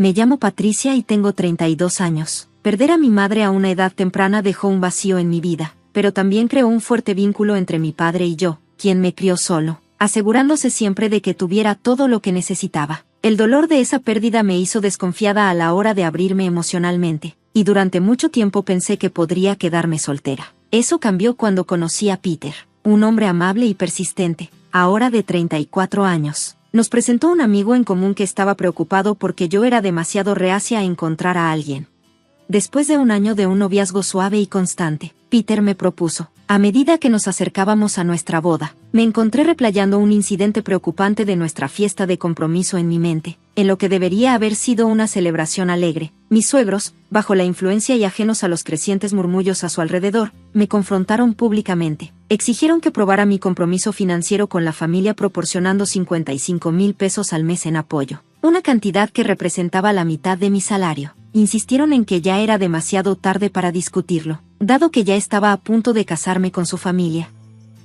Me llamo Patricia y tengo 32 años. Perder a mi madre a una edad temprana dejó un vacío en mi vida, pero también creó un fuerte vínculo entre mi padre y yo, quien me crió solo, asegurándose siempre de que tuviera todo lo que necesitaba. El dolor de esa pérdida me hizo desconfiada a la hora de abrirme emocionalmente, y durante mucho tiempo pensé que podría quedarme soltera. Eso cambió cuando conocí a Peter, un hombre amable y persistente, ahora de 34 años. Nos presentó un amigo en común que estaba preocupado porque yo era demasiado reacia a encontrar a alguien. Después de un año de un noviazgo suave y constante, Peter me propuso. A medida que nos acercábamos a nuestra boda, me encontré replayando un incidente preocupante de nuestra fiesta de compromiso en mi mente, en lo que debería haber sido una celebración alegre. Mis suegros, bajo la influencia y ajenos a los crecientes murmullos a su alrededor, me confrontaron públicamente. Exigieron que probara mi compromiso financiero con la familia proporcionando 55,000 pesos al mes en apoyo, una cantidad que representaba la mitad de mi salario. Insistieron en que ya era demasiado tarde para discutirlo, dado que ya estaba a punto de casarme con su familia.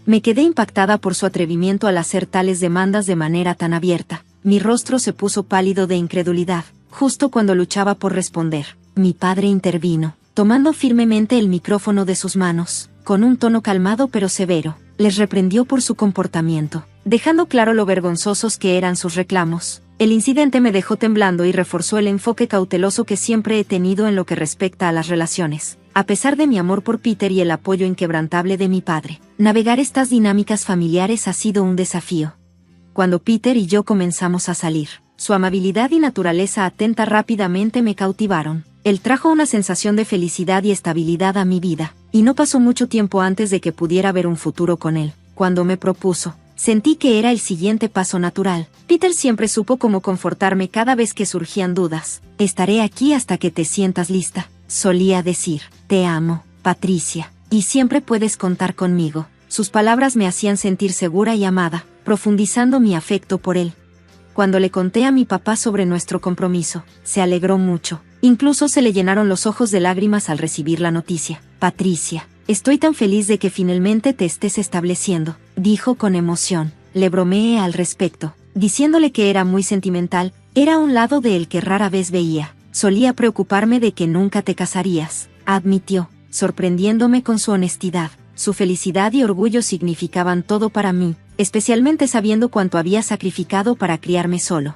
Me quedé impactada por su atrevimiento al hacer tales demandas de manera tan abierta. Mi rostro se puso pálido de incredulidad, justo cuando luchaba por responder. Mi padre intervino, tomando firmemente el micrófono de sus manos, con un tono calmado pero severo. Les reprendió por su comportamiento, dejando claro lo vergonzosos que eran sus reclamos. El incidente me dejó temblando y reforzó el enfoque cauteloso que siempre he tenido en lo que respecta a las relaciones. A pesar de mi amor por Peter y el apoyo inquebrantable de mi padre, navegar estas dinámicas familiares ha sido un desafío. Cuando Peter y yo comenzamos a salir, su amabilidad y naturaleza atenta rápidamente me cautivaron. Él trajo una sensación de felicidad y estabilidad a mi vida, y no pasó mucho tiempo antes de que pudiera ver un futuro con él. Cuando me propuso, sentí que era el siguiente paso natural. Peter siempre supo cómo confortarme cada vez que surgían dudas. Estaré aquí hasta que te sientas lista, solía decir. Te amo, Patricia, y siempre puedes contar conmigo. Sus palabras me hacían sentir segura y amada, profundizando mi afecto por él. Cuando le conté a mi papá sobre nuestro compromiso, se alegró mucho. Incluso se le llenaron los ojos de lágrimas al recibir la noticia. Patricia, estoy tan feliz de que finalmente te estés estableciendo, dijo con emoción. Le bromeé al respecto, diciéndole que era muy sentimental. Era un lado de él que rara vez veía. Solía preocuparme de que nunca te casarías, admitió, sorprendiéndome con su honestidad. Su felicidad y orgullo significaban todo para mí, especialmente sabiendo cuánto había sacrificado para criarme solo.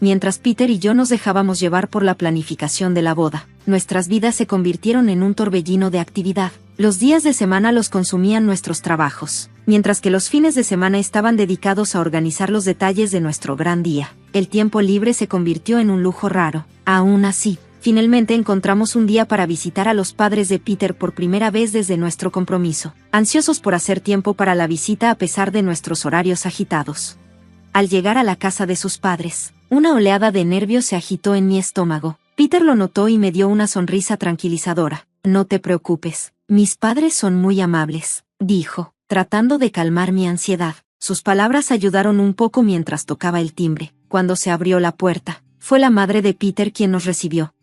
Mientras Peter y yo nos dejábamos llevar por la planificación de la boda, nuestras vidas se convirtieron en un torbellino de actividad. Los días de semana los consumían nuestros trabajos, mientras que los fines de semana estaban dedicados a organizar los detalles de nuestro gran día. El tiempo libre se convirtió en un lujo raro. Aún así, finalmente encontramos un día para visitar a los padres de Peter por primera vez desde nuestro compromiso, ansiosos por hacer tiempo para la visita a pesar de nuestros horarios agitados. Al llegar a la casa de sus padres, una oleada de nervios se agitó en mi estómago. Peter lo notó y me dio una sonrisa tranquilizadora. No te preocupes, mis padres son muy amables, dijo, tratando de calmar mi ansiedad. Sus palabras ayudaron un poco mientras tocaba el timbre. Cuando se abrió la puerta, fue la madre de Peter quien nos recibió.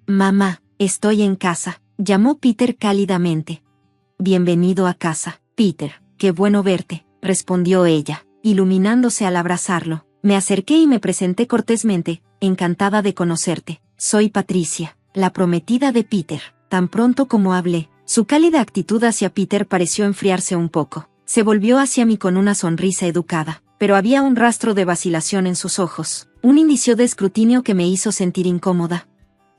Mamá, estoy en casa, llamó Peter cálidamente. Bienvenido a casa, Peter, qué bueno verte, respondió ella, iluminándose al abrazarlo. Me acerqué y me presenté cortésmente, encantada de conocerte. Soy Patricia, la prometida de Peter. Tan pronto como hablé, su cálida actitud hacia Peter pareció enfriarse un poco. Se volvió hacia mí con una sonrisa educada, pero había un rastro de vacilación en sus ojos, un indicio de escrutinio que me hizo sentir incómoda.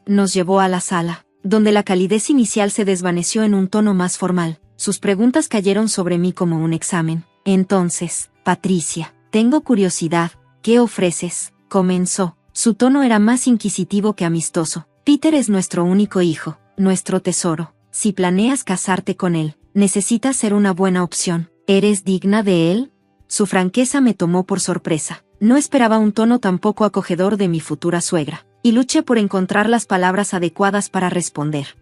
Nos llevó a la sala, donde la calidez inicial se desvaneció en un tono más formal. Sus preguntas cayeron sobre mí como un examen. Entonces, Patricia, tengo curiosidad, ¿qué ofreces? Comenzó. Su tono era más inquisitivo que amistoso. Peter es nuestro único hijo, nuestro tesoro. Si planeas casarte con él, necesitas ser una buena opción. ¿Eres digna de él? Su franqueza me tomó por sorpresa. No esperaba un tono tan poco acogedor de mi futura suegra, y luché por encontrar las palabras adecuadas para responder.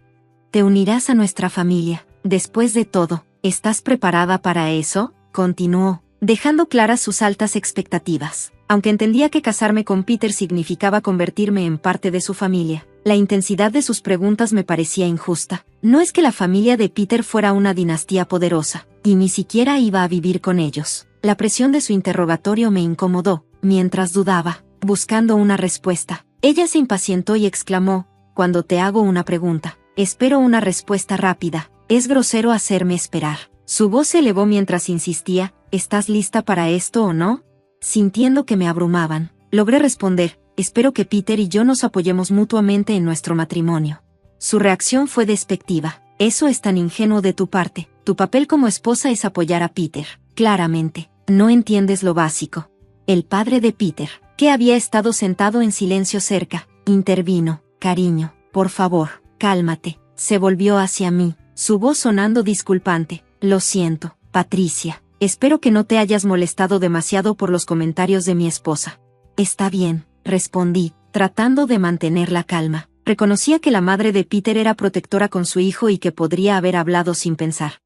Te unirás a nuestra familia. Después de todo, ¿estás preparada para eso? Continuó, dejando claras sus altas expectativas. Aunque entendía que casarme con Peter significaba convertirme en parte de su familia, la intensidad de sus preguntas me parecía injusta. No es que la familia de Peter fuera una dinastía poderosa, y ni siquiera iba a vivir con ellos. La presión de su interrogatorio me incomodó. Mientras dudaba, buscando una respuesta. Ella se impacientó y exclamó: cuando te hago una pregunta, espero una respuesta rápida. Es grosero hacerme esperar. Su voz se elevó mientras insistía: ¿estás lista para esto o no? Sintiendo que me abrumaban, logré responder: espero que Peter y yo nos apoyemos mutuamente en nuestro matrimonio. Su reacción fue despectiva. Eso es tan ingenuo de tu parte. Tu papel como esposa es apoyar a Peter. Claramente, no entiendes lo básico. El padre de Peter, que había estado sentado en silencio cerca, intervino: cariño, por favor, cálmate. Se volvió hacia mí, su voz sonando disculpante: lo siento, Patricia. Espero que no te hayas molestado demasiado por los comentarios de mi esposa. Está bien, respondí, tratando de mantener la calma. Reconocía que la madre de Peter era protectora con su hijo y que podría haber hablado sin pensar.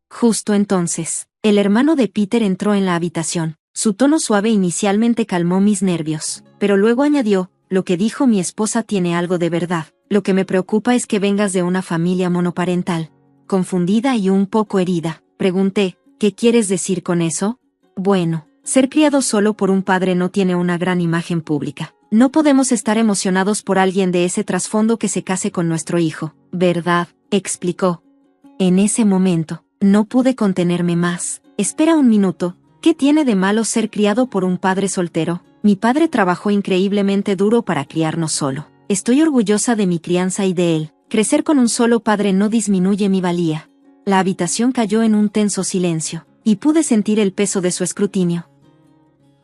Justo entonces, el hermano de Peter entró en la habitación. Su tono suave inicialmente calmó mis nervios, pero luego añadió: lo que dijo mi esposa tiene algo de verdad. Lo que me preocupa es que vengas de una familia monoparental. Confundida y un poco herida, pregunté: ¿qué quieres decir con eso? Bueno, ser criado solo por un padre no tiene una gran imagen pública. No podemos estar emocionados por alguien de ese trasfondo que se case con nuestro hijo, ¿verdad?, explicó. En ese momento, no pude contenerme más. Espera un minuto, ¿qué tiene de malo ser criado por un padre soltero? Mi padre trabajó increíblemente duro para criarnos solo. Estoy orgullosa de mi crianza y de él. Crecer con un solo padre no disminuye mi valía. La habitación cayó en un tenso silencio, y pude sentir el peso de su escrutinio.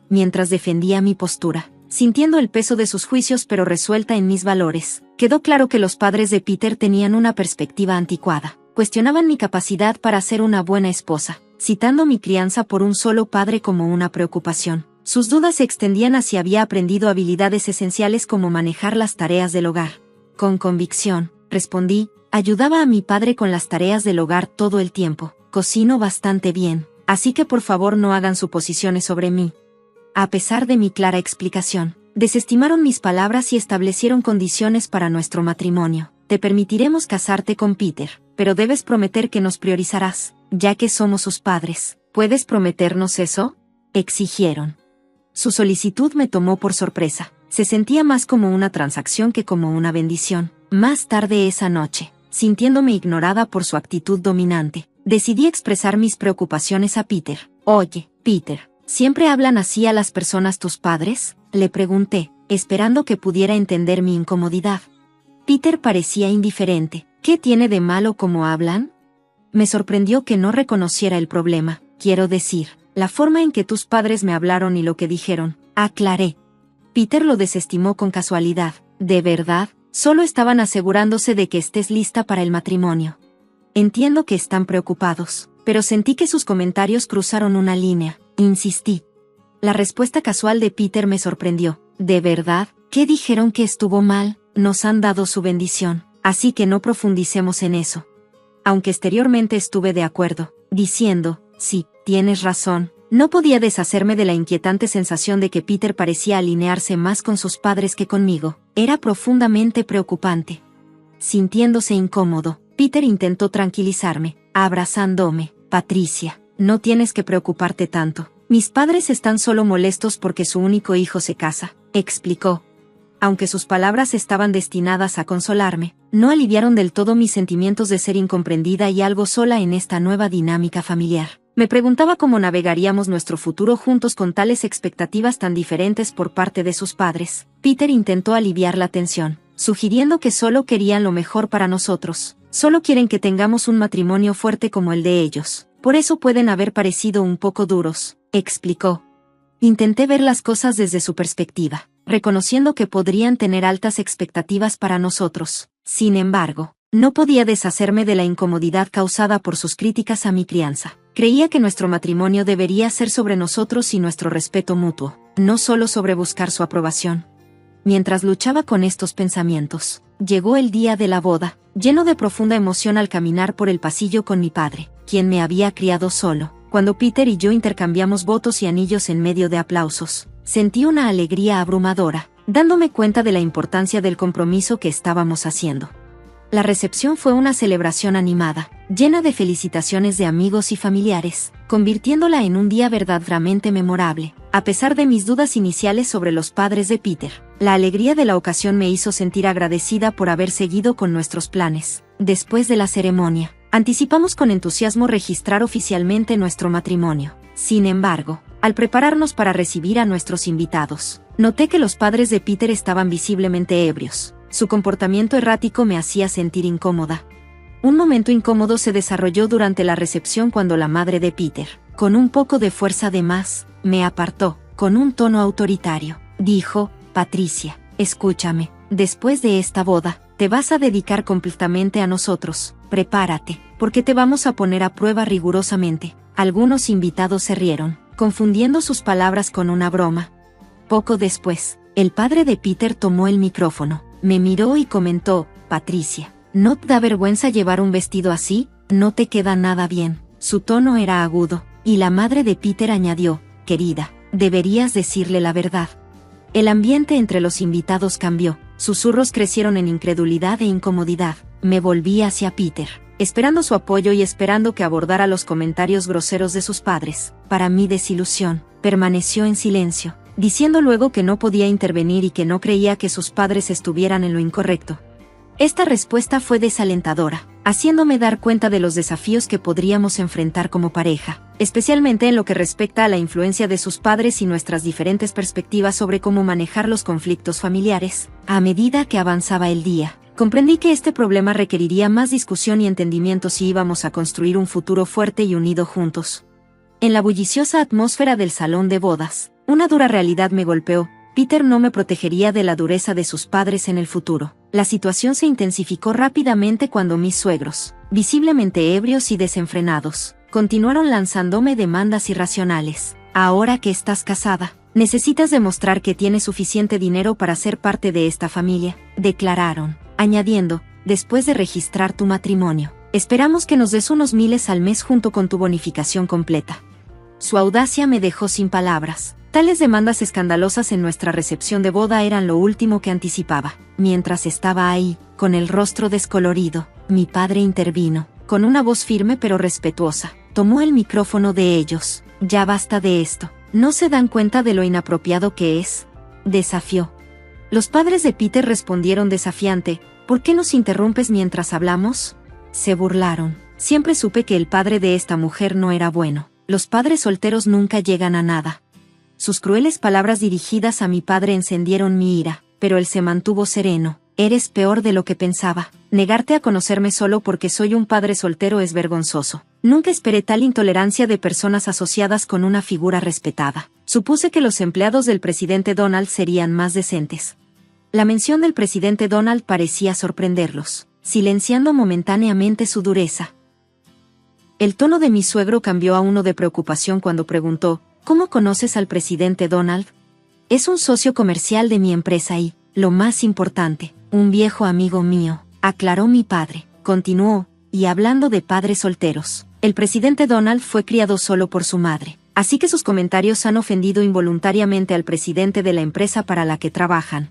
Mientras defendía mi postura, sintiendo el peso de sus juicios pero resuelta en mis valores, quedó claro que los padres de Peter tenían una perspectiva anticuada. Cuestionaban mi capacidad para ser una buena esposa, citando mi crianza por un solo padre como una preocupación. Sus dudas se extendían a si había aprendido habilidades esenciales como manejar las tareas del hogar. Con convicción, respondí: ayudaba a mi padre con las tareas del hogar todo el tiempo. Cocino bastante bien, así que por favor no hagan suposiciones sobre mí. A pesar de mi clara explicación, desestimaron mis palabras y establecieron condiciones para nuestro matrimonio. Te permitiremos casarte con Peter, pero debes prometer que nos priorizarás, ya que somos sus padres. ¿Puedes prometernos eso?, exigieron. Su solicitud me tomó por sorpresa. Se sentía más como una transacción que como una bendición. Más tarde esa noche, sintiéndome ignorada por su actitud dominante, decidí expresar mis preocupaciones a Peter. Oye, Peter, ¿siempre hablan así a las personas tus padres?, le pregunté, esperando que pudiera entender mi incomodidad. Peter parecía indiferente. ¿Qué tiene de malo cómo hablan? Me sorprendió que no reconociera el problema. Quiero decir, la forma en que tus padres me hablaron y lo que dijeron, aclaré. Peter lo desestimó con casualidad. ¿De verdad? Solo estaban asegurándose de que estés lista para el matrimonio. Entiendo que están preocupados, pero sentí que sus comentarios cruzaron una línea. Insistí. La respuesta casual de Peter me sorprendió. ¿De verdad? ¿Qué dijeron que estuvo mal? Nos han dado su bendición, así que no profundicemos en eso. Aunque exteriormente estuve de acuerdo, diciendo: sí, tienes razón, no podía deshacerme de la inquietante sensación de que Peter parecía alinearse más con sus padres que conmigo. Era profundamente preocupante. Sintiéndose incómodo, Peter intentó tranquilizarme, abrazándome. Patricia, no tienes que preocuparte tanto. Mis padres están solo molestos porque su único hijo se casa, explicó. Aunque sus palabras estaban destinadas a consolarme, no aliviaron del todo mis sentimientos de ser incomprendida y algo sola en esta nueva dinámica familiar. Me preguntaba cómo navegaríamos nuestro futuro juntos con tales expectativas tan diferentes por parte de sus padres. Peter intentó aliviar la tensión, sugiriendo que solo querían lo mejor para nosotros. Solo quieren que tengamos un matrimonio fuerte como el de ellos. Por eso pueden haber parecido un poco duros, explicó. Intenté ver las cosas desde su perspectiva, reconociendo que podrían tener altas expectativas para nosotros. Sin embargo, no podía deshacerme de la incomodidad causada por sus críticas a mi crianza. Creía que nuestro matrimonio debería ser sobre nosotros y nuestro respeto mutuo, no solo sobre buscar su aprobación. Mientras luchaba con estos pensamientos, llegó el día de la boda, lleno de profunda emoción al caminar por el pasillo con mi padre, quien me había criado solo. Cuando Peter y yo intercambiamos votos y anillos en medio de aplausos, sentí una alegría abrumadora, dándome cuenta de la importancia del compromiso que estábamos haciendo. La recepción fue una celebración animada, llena de felicitaciones de amigos y familiares. convirtiéndola en un día verdaderamente memorable. A pesar de mis dudas iniciales sobre los padres de Peter, la alegría de la ocasión me hizo sentir agradecida por haber seguido con nuestros planes. Después de la ceremonia, anticipamos con entusiasmo registrar oficialmente nuestro matrimonio. Sin embargo, al prepararnos para recibir a nuestros invitados, noté que los padres de Peter estaban visiblemente ebrios. Su comportamiento errático me hacía sentir incómoda. Un momento incómodo se desarrolló durante la recepción cuando la madre de Peter, con un poco de fuerza de más, me apartó. Con un tono autoritario, dijo: Patricia, escúchame, después de esta boda, te vas a dedicar completamente a nosotros. Prepárate, porque te vamos a poner a prueba rigurosamente. Algunos invitados se rieron, confundiendo sus palabras con una broma. Poco después, el padre de Peter tomó el micrófono, me miró y comentó: Patricia, ¿no te da vergüenza llevar un vestido así? No te queda nada bien. Su tono era agudo, y la madre de Peter añadió: querida, deberías decirle la verdad. El ambiente entre los invitados cambió, susurros crecieron en incredulidad e incomodidad. Me volví hacia Peter, esperando su apoyo y esperando que abordara los comentarios groseros de sus padres. Para mi desilusión, permaneció en silencio, diciendo luego que no podía intervenir y que no creía que sus padres estuvieran en lo incorrecto. Esta respuesta fue desalentadora, haciéndome dar cuenta de los desafíos que podríamos enfrentar como pareja, especialmente en lo que respecta a la influencia de sus padres y nuestras diferentes perspectivas sobre cómo manejar los conflictos familiares. A medida que avanzaba el día, comprendí que este problema requeriría más discusión y entendimiento si íbamos a construir un futuro fuerte y unido juntos. En la bulliciosa atmósfera del salón de bodas, una dura realidad me golpeó: Peter no me protegería de la dureza de sus padres en el futuro. La situación se intensificó rápidamente cuando mis suegros, visiblemente ebrios y desenfrenados, continuaron lanzándome demandas irracionales. Ahora que estás casada, necesitas demostrar que tienes suficiente dinero para ser parte de esta familia, declararon, añadiendo: después de registrar tu matrimonio, esperamos que nos des unos miles al mes junto con tu bonificación completa. Su audacia me dejó sin palabras. Tales demandas escandalosas en nuestra recepción de boda eran lo último que anticipaba. Mientras estaba ahí, con el rostro descolorido, mi padre intervino, con una voz firme pero respetuosa. Tomó el micrófono de ellos. Ya basta de esto. ¿No se dan cuenta de lo inapropiado que es?, desafió. Los padres de Peter respondieron desafiante: ¿por qué nos interrumpes mientras hablamos? Se burlaron. Siempre supe que el padre de esta mujer no era bueno. Los padres solteros nunca llegan a nada. Sus crueles palabras dirigidas a mi padre encendieron mi ira, pero él se mantuvo sereno. Eres peor de lo que pensaba. Negarte a conocerme solo porque soy un padre soltero es vergonzoso. Nunca esperé tal intolerancia de personas asociadas con una figura respetada. Supuse que los empleados del presidente Donald serían más decentes. La mención del presidente Donald parecía sorprenderlos, silenciando momentáneamente su dureza. El tono de mi suegro cambió a uno de preocupación cuando preguntó: ¿cómo conoces al presidente Donald? Es un socio comercial de mi empresa y, lo más importante, un viejo amigo mío, aclaró mi padre. Continuó: y hablando de padres solteros, el presidente Donald fue criado solo por su madre, así que sus comentarios han ofendido involuntariamente al presidente de la empresa para la que trabajan.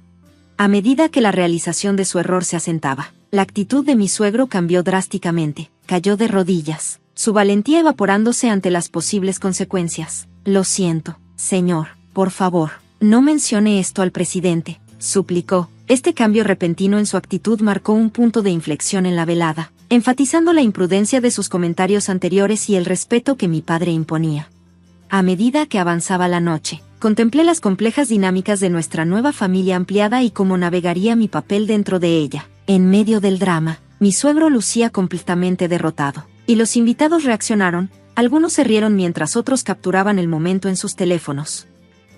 A medida que la realización de su error se asentaba, la actitud de mi suegro cambió drásticamente. Cayó de rodillas, su valentía evaporándose ante las posibles consecuencias. Lo siento, señor, por favor, no mencione esto al presidente, suplicó. Este cambio repentino en su actitud marcó un punto de inflexión en la velada, enfatizando la imprudencia de sus comentarios anteriores y el respeto que mi padre imponía. A medida que avanzaba la noche, contemplé las complejas dinámicas de nuestra nueva familia ampliada y cómo navegaría mi papel dentro de ella. En medio del drama, mi suegro lucía completamente derrotado, y los invitados reaccionaron. Algunos se rieron mientras otros capturaban el momento en sus teléfonos.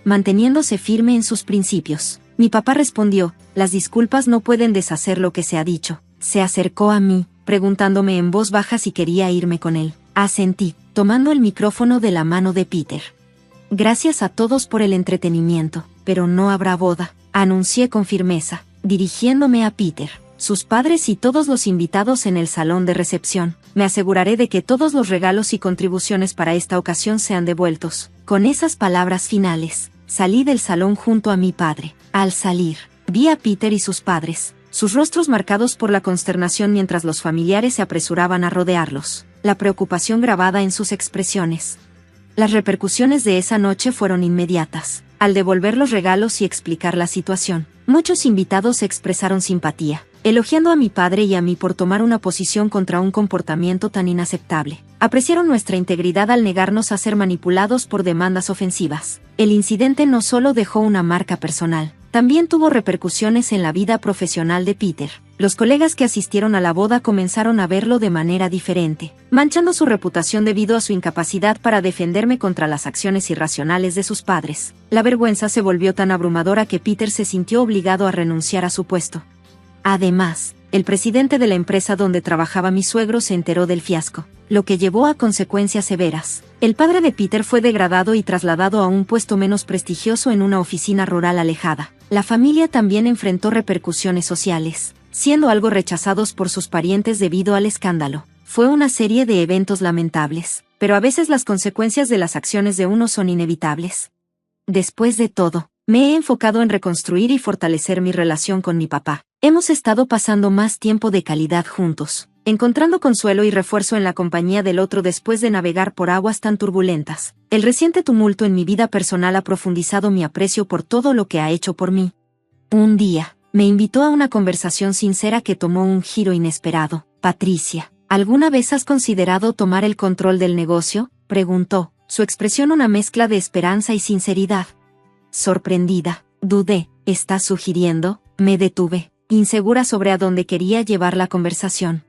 Manteniéndose firme en sus principios, mi papá respondió: las disculpas no pueden deshacer lo que se ha dicho. Se acercó a mí, preguntándome en voz baja si quería irme con él. Asentí, tomando el micrófono de la mano de Peter. Gracias a todos por el entretenimiento, pero no habrá boda, anuncié con firmeza, dirigiéndome a Peter, sus padres y todos los invitados en el salón de recepción. Me aseguraré de que todos los regalos y contribuciones para esta ocasión sean devueltos. Con esas palabras finales, salí del salón junto a mi padre. Al salir, vi a Peter y sus padres, sus rostros marcados por la consternación mientras los familiares se apresuraban a rodearlos. la preocupación grabada en sus expresiones. Las repercusiones de esa noche fueron inmediatas. Al devolver los regalos y explicar la situación, muchos invitados expresaron simpatía, elogiando a mi padre y a mí por tomar una posición contra un comportamiento tan inaceptable. Apreciaron nuestra integridad al negarnos a ser manipulados por demandas ofensivas. El incidente no solo dejó una marca personal, también tuvo repercusiones en la vida profesional de Peter. Los colegas que asistieron a la boda comenzaron a verlo de manera diferente, manchando su reputación debido a su incapacidad para defenderme contra las acciones irracionales de sus padres. La vergüenza se volvió tan abrumadora que Peter se sintió obligado a renunciar a su puesto. Además, el presidente de la empresa donde trabajaba mi suegro se enteró del fiasco, lo que llevó a consecuencias severas. El padre de Peter fue degradado y trasladado a un puesto menos prestigioso en una oficina rural alejada. La familia también enfrentó repercusiones sociales, siendo algo rechazados por sus parientes debido al escándalo. Fue una serie de eventos lamentables, pero a veces las consecuencias de las acciones de uno son inevitables. Después de todo, me he enfocado en reconstruir y fortalecer mi relación con mi papá. Hemos estado pasando más tiempo de calidad juntos, encontrando consuelo y refuerzo en la compañía del otro después de navegar por aguas tan turbulentas. El reciente tumulto en mi vida personal ha profundizado mi aprecio por todo lo que ha hecho por mí. Un día, me invitó a una conversación sincera que tomó un giro inesperado. Patricia, ¿alguna vez has considerado tomar el control del negocio?, preguntó, su expresión una mezcla de esperanza y sinceridad. Sorprendida, dudé. ¿Estás sugiriendo? Me detuve, insegura sobre a dónde quería llevar la conversación.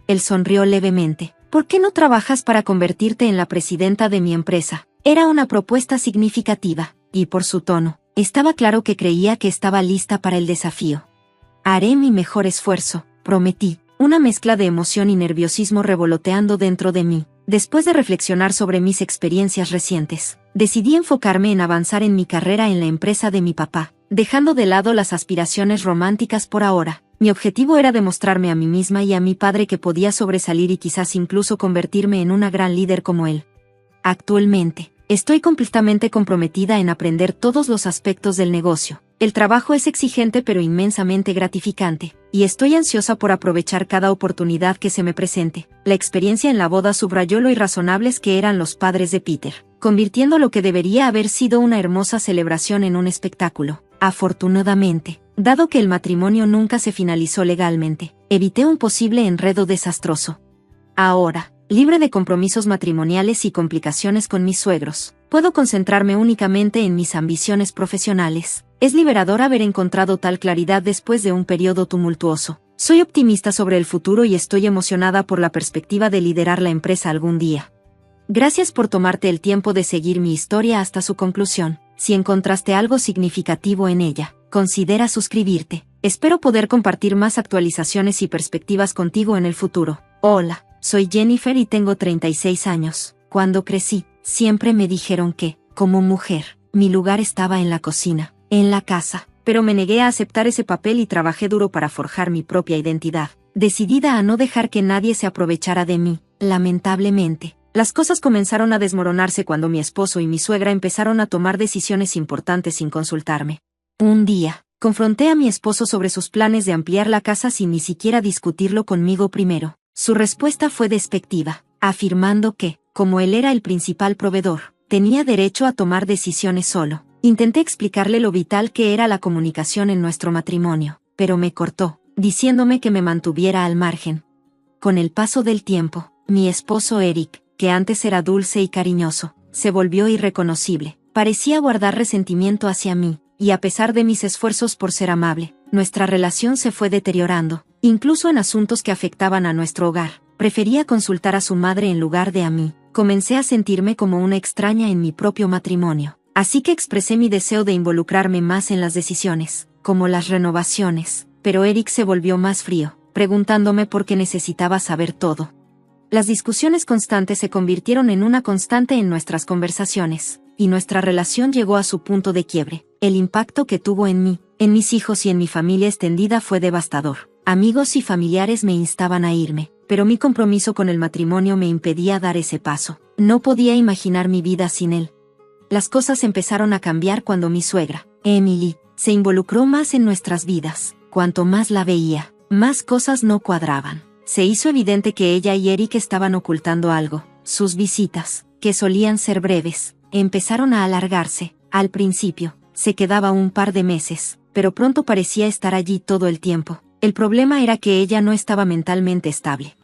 Él sonrió levemente. ¿Por qué no trabajas para convertirte en la presidenta de mi empresa? Era una propuesta significativa, y por su tono, estaba claro que creía que estaba lista para el desafío. Haré mi mejor esfuerzo, prometí, una mezcla de emoción y nerviosismo revoloteando dentro de mí. Después de reflexionar sobre mis experiencias recientes, decidí enfocarme en avanzar en mi carrera en la empresa de mi papá, dejando de lado las aspiraciones románticas por ahora. Mi objetivo era demostrarme a mí misma y a mi padre que podía sobresalir y quizás incluso convertirme en una gran líder como él. Actualmente, estoy completamente comprometida en aprender todos los aspectos del negocio. El trabajo es exigente pero inmensamente gratificante, y estoy ansiosa por aprovechar cada oportunidad que se me presente. La experiencia en la boda subrayó lo irrazonables que eran los padres de Peter, convirtiendo lo que debería haber sido una hermosa celebración en un espectáculo. Afortunadamente, dado que el matrimonio nunca se finalizó legalmente, evité un posible enredo desastroso. Ahora, libre de compromisos matrimoniales y complicaciones con mis suegros, puedo concentrarme únicamente en mis ambiciones profesionales. Es liberador haber encontrado tal claridad después de un periodo tumultuoso. Soy optimista sobre el futuro y estoy emocionada por la perspectiva de liderar la empresa algún día. Gracias por tomarte el tiempo de seguir mi historia hasta su conclusión. Si encontraste algo significativo en ella, considera suscribirte. Espero poder compartir más actualizaciones y perspectivas contigo en el futuro. Hola, soy Jennifer y tengo 36 años. Cuando crecí, siempre me dijeron que, como mujer, mi lugar estaba en la cocina, en la casa, pero me negué a aceptar ese papel y trabajé duro para forjar mi propia identidad, decidida a no dejar que nadie se aprovechara de mí. Lamentablemente, las cosas comenzaron a desmoronarse cuando mi esposo y mi suegra empezaron a tomar decisiones importantes sin consultarme. Un día, confronté a mi esposo sobre sus planes de ampliar la casa sin ni siquiera discutirlo conmigo primero. Su respuesta fue despectiva, afirmando que, como él era el principal proveedor, tenía derecho a tomar decisiones solo. Intenté explicarle lo vital que era la comunicación en nuestro matrimonio, pero me cortó, diciéndome que me mantuviera al margen. Con el paso del tiempo, mi esposo Eric, que antes era dulce y cariñoso, se volvió irreconocible. Parecía guardar resentimiento hacia mí, y a pesar de mis esfuerzos por ser amable, nuestra relación se fue deteriorando, incluso en asuntos que afectaban a nuestro hogar. Prefería consultar a su madre en lugar de a mí. Comencé a sentirme como una extraña en mi propio matrimonio. Así que expresé mi deseo de involucrarme más en las decisiones, como las renovaciones, pero Eric se volvió más frío, preguntándome por qué necesitaba saber todo. Las discusiones constantes se convirtieron en una constante en nuestras conversaciones, y nuestra relación llegó a su punto de quiebre. El impacto que tuvo en mí, en mis hijos y en mi familia extendida fue devastador. Amigos y familiares me instaban a irme, pero mi compromiso con el matrimonio me impedía dar ese paso. No podía imaginar mi vida sin él. Las cosas empezaron a cambiar cuando mi suegra, Emily, se involucró más en nuestras vidas. Cuanto más la veía, más cosas no cuadraban. Se hizo evidente que ella y Eric estaban ocultando algo. Sus visitas, que solían ser breves, empezaron a alargarse. Al principio, se quedaba un par de meses, pero pronto parecía estar allí todo el tiempo. El problema era que ella no estaba mentalmente estable.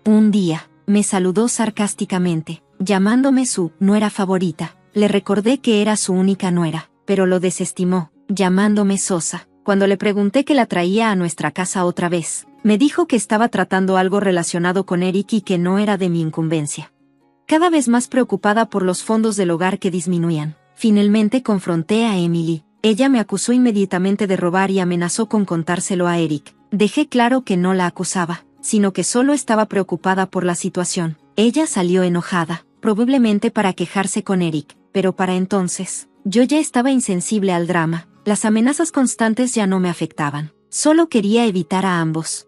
Un día, me saludó sarcásticamente, llamándome su nuera favorita. Le recordé que era su única nuera, pero lo desestimó, llamándome sosa. Cuando le pregunté qué la traía a nuestra casa otra vez, me dijo que estaba tratando algo relacionado con Eric y que no era de mi incumbencia. Cada vez más preocupada por los fondos del hogar que disminuían, finalmente confronté a Emily. Ella me acusó inmediatamente de robar y amenazó con contárselo a Eric. Dejé claro que no la acusaba, sino que solo estaba preocupada por la situación. Ella salió enojada, probablemente para quejarse con Eric, pero para entonces, yo ya estaba insensible al drama. Las amenazas constantes ya no me afectaban. Solo quería evitar a ambos.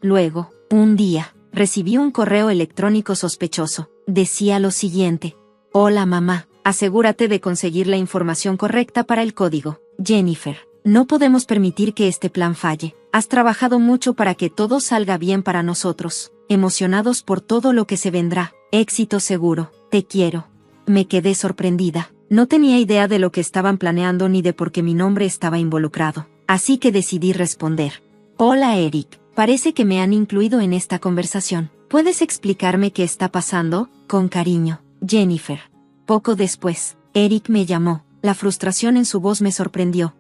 Luego, un día, recibí un correo electrónico sospechoso. Decía lo siguiente: Hola mamá, asegúrate de conseguir la información correcta para el código. Jennifer, no podemos permitir que este plan falle. Has trabajado mucho para que todo salga bien para nosotros. Emocionados por todo lo que se vendrá. Éxito seguro. Te quiero. Me quedé sorprendida. No tenía idea de lo que estaban planeando ni de por qué mi nombre estaba involucrado. Así que decidí responder. Hola Eric, parece que me han incluido en esta conversación. ¿Puedes explicarme qué está pasando? Con cariño, Jennifer. Poco después, Eric me llamó. La frustración en su voz me sorprendió.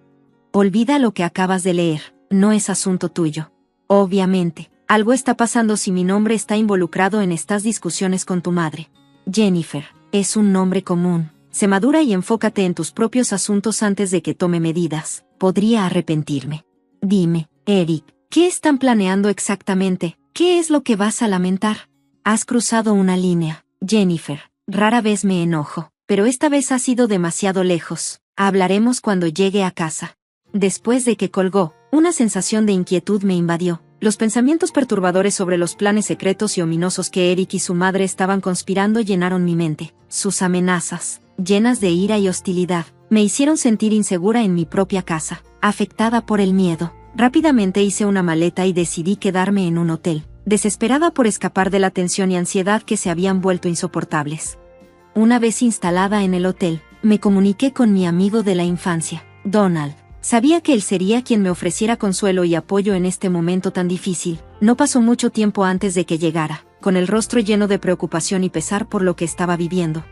Olvida lo que acabas de leer, no es asunto tuyo. Obviamente, algo está pasando si mi nombre está involucrado en estas discusiones con tu madre. Jennifer, es un nombre común. Sé madura y enfócate en tus propios asuntos antes de que tome medidas. Podría arrepentirme. Dime, Eric, ¿qué están planeando exactamente? ¿Qué es lo que vas a lamentar? Has cruzado una línea, Jennifer. Rara vez me enojo, pero esta vez ha sido demasiado lejos. Hablaremos cuando llegue a casa. Después de que colgó, una sensación de inquietud me invadió. Los pensamientos perturbadores sobre los planes secretos y ominosos que Eric y su madre estaban conspirando llenaron mi mente. Sus amenazas, llenas de ira y hostilidad, me hicieron sentir insegura en mi propia casa, afectada por el miedo. Rápidamente hice una maleta y decidí quedarme en un hotel, desesperada por escapar de la tensión y ansiedad que se habían vuelto insoportables. Una vez instalada en el hotel, me comuniqué con mi amigo de la infancia, Donald. Sabía que él sería quien me ofreciera consuelo y apoyo en este momento tan difícil. No pasó mucho tiempo antes de que llegara, con el rostro lleno de preocupación y pesar por lo que estaba viviendo.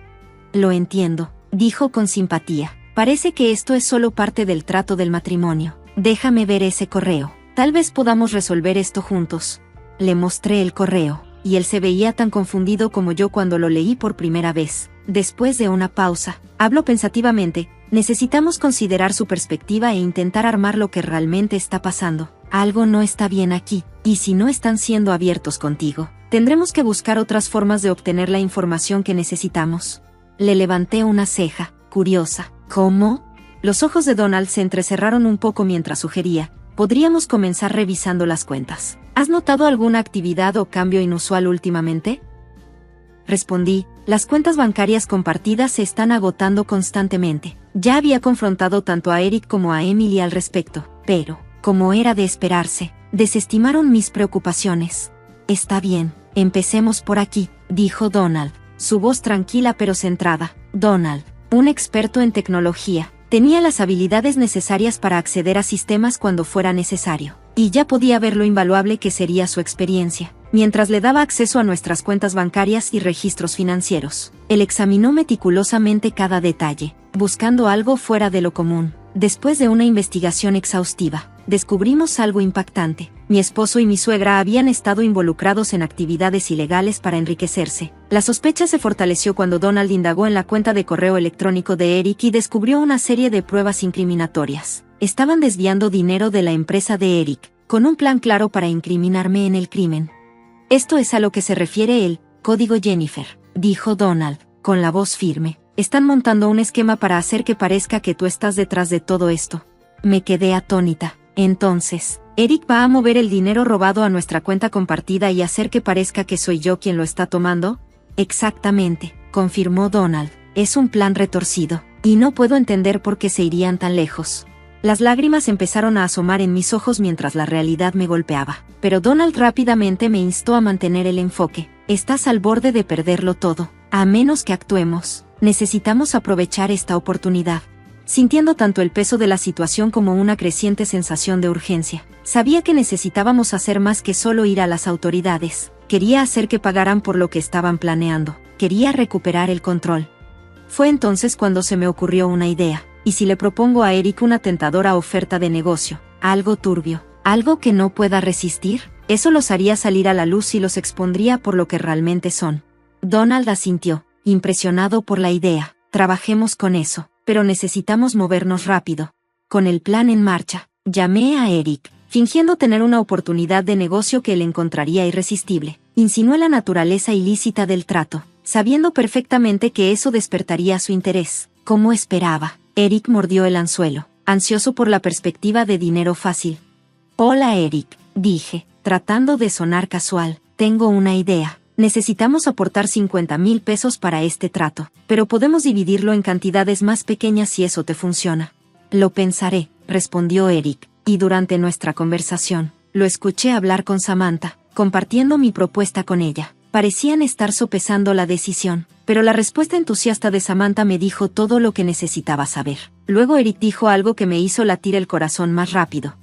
Lo entiendo, dijo con simpatía. Parece que esto es solo parte del trato del matrimonio. Déjame ver ese correo. Tal vez podamos resolver esto juntos. Le mostré el correo, y él se veía tan confundido como yo cuando lo leí por primera vez. Después de una pausa, habló pensativamente. Necesitamos considerar su perspectiva e intentar armar lo que realmente está pasando. Algo no está bien aquí, y si no están siendo abiertos contigo, tendremos que buscar otras formas de obtener la información que necesitamos. Le levanté una ceja, curiosa. ¿Cómo? Los ojos de Donald se entrecerraron un poco mientras sugería. Podríamos comenzar revisando las cuentas. ¿Has notado alguna actividad o cambio inusual últimamente? Respondí, las cuentas bancarias compartidas se están agotando constantemente. Ya había confrontado tanto a Eric como a Emily al respecto, pero, como era de esperarse, desestimaron mis preocupaciones. Está bien, empecemos por aquí, dijo Donald, su voz tranquila pero centrada. Donald, un experto en tecnología, tenía las habilidades necesarias para acceder a sistemas cuando fuera necesario, y ya podía ver lo invaluable que sería su experiencia. Mientras le daba acceso a nuestras cuentas bancarias y registros financieros, él examinó meticulosamente cada detalle, buscando algo fuera de lo común. Después de una investigación exhaustiva, descubrimos algo impactante. Mi esposo y mi suegra habían estado involucrados en actividades ilegales para enriquecerse. La sospecha se fortaleció cuando Donald indagó en la cuenta de correo electrónico de Eric y descubrió una serie de pruebas incriminatorias. Estaban desviando dinero de la empresa de Eric, con un plan claro para incriminarme en el crimen. Esto es a lo que se refiere el código Jennifer, dijo Donald, con la voz firme. Están montando un esquema para hacer que parezca que tú estás detrás de todo esto. Me quedé atónita. Entonces, ¿Eric va a mover el dinero robado a nuestra cuenta compartida y hacer que parezca que soy yo quien lo está tomando? Exactamente, confirmó Donald. Es un plan retorcido, y no puedo entender por qué se irían tan lejos. Las lágrimas empezaron a asomar en mis ojos mientras la realidad me golpeaba. pero Donald rápidamente me instó a mantener el enfoque. Estás al borde de perderlo todo. A menos que actuemos, necesitamos aprovechar esta oportunidad. Sintiendo tanto el peso de la situación como una creciente sensación de urgencia, sabía que necesitábamos hacer más que solo ir a las autoridades. Quería hacer que pagaran por lo que estaban planeando. Quería recuperar el control. Fue entonces cuando se me ocurrió una idea. ¿Y si le propongo a Eric una tentadora oferta de negocio? Algo turbio, algo que no pueda resistir. Eso los haría salir a la luz y los expondría por lo que realmente son. Donald asintió, impresionado por la idea. Trabajemos con eso, pero necesitamos movernos rápido. Con el plan en marcha, llamé a Eric, fingiendo tener una oportunidad de negocio que él encontraría irresistible. Insinué la naturaleza ilícita del trato, sabiendo perfectamente que eso despertaría su interés. Como esperaba, Eric mordió el anzuelo, ansioso por la perspectiva de dinero fácil. Hola Eric, dije, tratando de sonar casual, tengo una idea. Necesitamos aportar 50,000 pesos para este trato, pero podemos dividirlo en cantidades más pequeñas si eso te funciona. Lo pensaré, respondió Eric, y durante nuestra conversación, lo escuché hablar con Samantha, compartiendo mi propuesta con ella. Parecían estar sopesando la decisión, pero la respuesta entusiasta de Samantha me dijo todo lo que necesitaba saber. Luego Eric dijo algo que me hizo latir el corazón más rápido.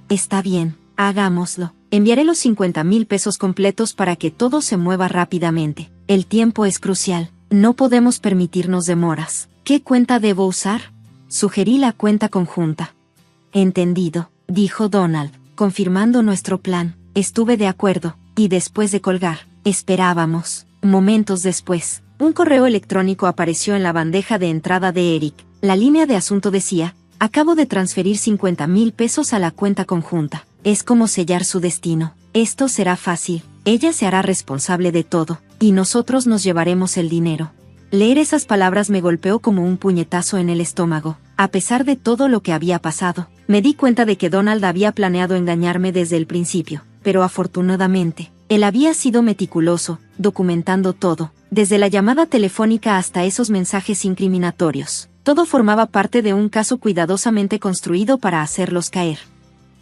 Está bien, hagámoslo. Enviaré los 50,000 pesos completos para que todo se mueva rápidamente. El tiempo es crucial. No podemos permitirnos demoras. ¿Qué cuenta debo usar? Sugerí la cuenta conjunta. Entendido, dijo Donald, confirmando nuestro plan. Estuve de acuerdo, y después de colgar, esperábamos. Momentos después, un correo electrónico apareció en la bandeja de entrada de Eric. La línea de asunto decía: acabo de transferir 50,000 pesos a la cuenta conjunta. Es como sellar su destino. Esto será fácil. Ella se hará responsable de todo, y nosotros nos llevaremos el dinero. Leer esas palabras me golpeó como un puñetazo en el estómago. A pesar de todo lo que había pasado, me di cuenta de que Donald había planeado engañarme desde el principio, pero afortunadamente, él había sido meticuloso, documentando todo, desde la llamada telefónica hasta esos mensajes incriminatorios. Todo formaba parte de un caso cuidadosamente construido para hacerlos caer.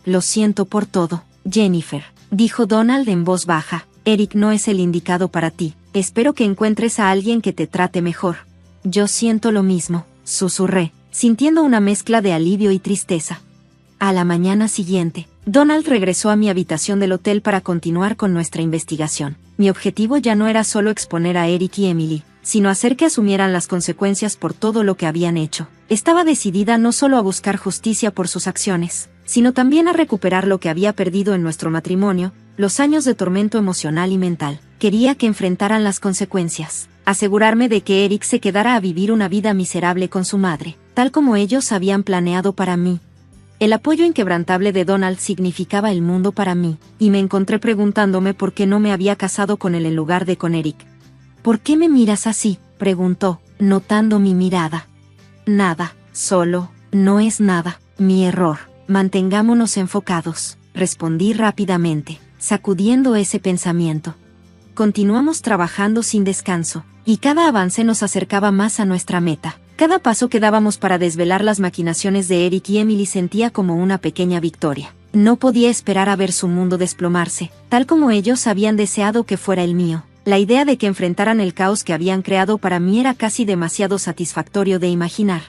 Lo siento por todo, Jennifer, dijo Donald en voz baja. Eric no es el indicado para ti. Espero que encuentres a alguien que te trate mejor. Yo siento lo mismo, susurré, sintiendo una mezcla de alivio y tristeza. A la mañana siguiente, Donald regresó a mi habitación del hotel para continuar con nuestra investigación. Mi objetivo ya no era solo exponer a Eric y Emily, sino hacer que asumieran las consecuencias por todo lo que habían hecho. Estaba decidida no solo a buscar justicia por sus acciones, sino también a recuperar lo que había perdido en nuestro matrimonio, los años de tormento emocional y mental. Quería que enfrentaran las consecuencias, asegurarme de que Eric se quedara a vivir una vida miserable con su madre, tal como ellos habían planeado para mí. El apoyo inquebrantable de Donald significaba el mundo para mí, y me encontré preguntándome por qué no me había casado con él en lugar de con Eric. ¿Por qué me miras así?, preguntó, notando mi mirada. Nada, solo, no es nada, mi error. Mantengámonos enfocados, respondí rápidamente, sacudiendo ese pensamiento. Continuamos trabajando sin descanso, y cada avance nos acercaba más a nuestra meta. Cada paso que dábamos para desvelar las maquinaciones de Eric y Emily sentía como una pequeña victoria. No podía esperar a ver su mundo desplomarse, tal como ellos habían deseado que fuera el mío. La idea de que enfrentaran el caos que habían creado para mí era casi demasiado satisfactorio de imaginar.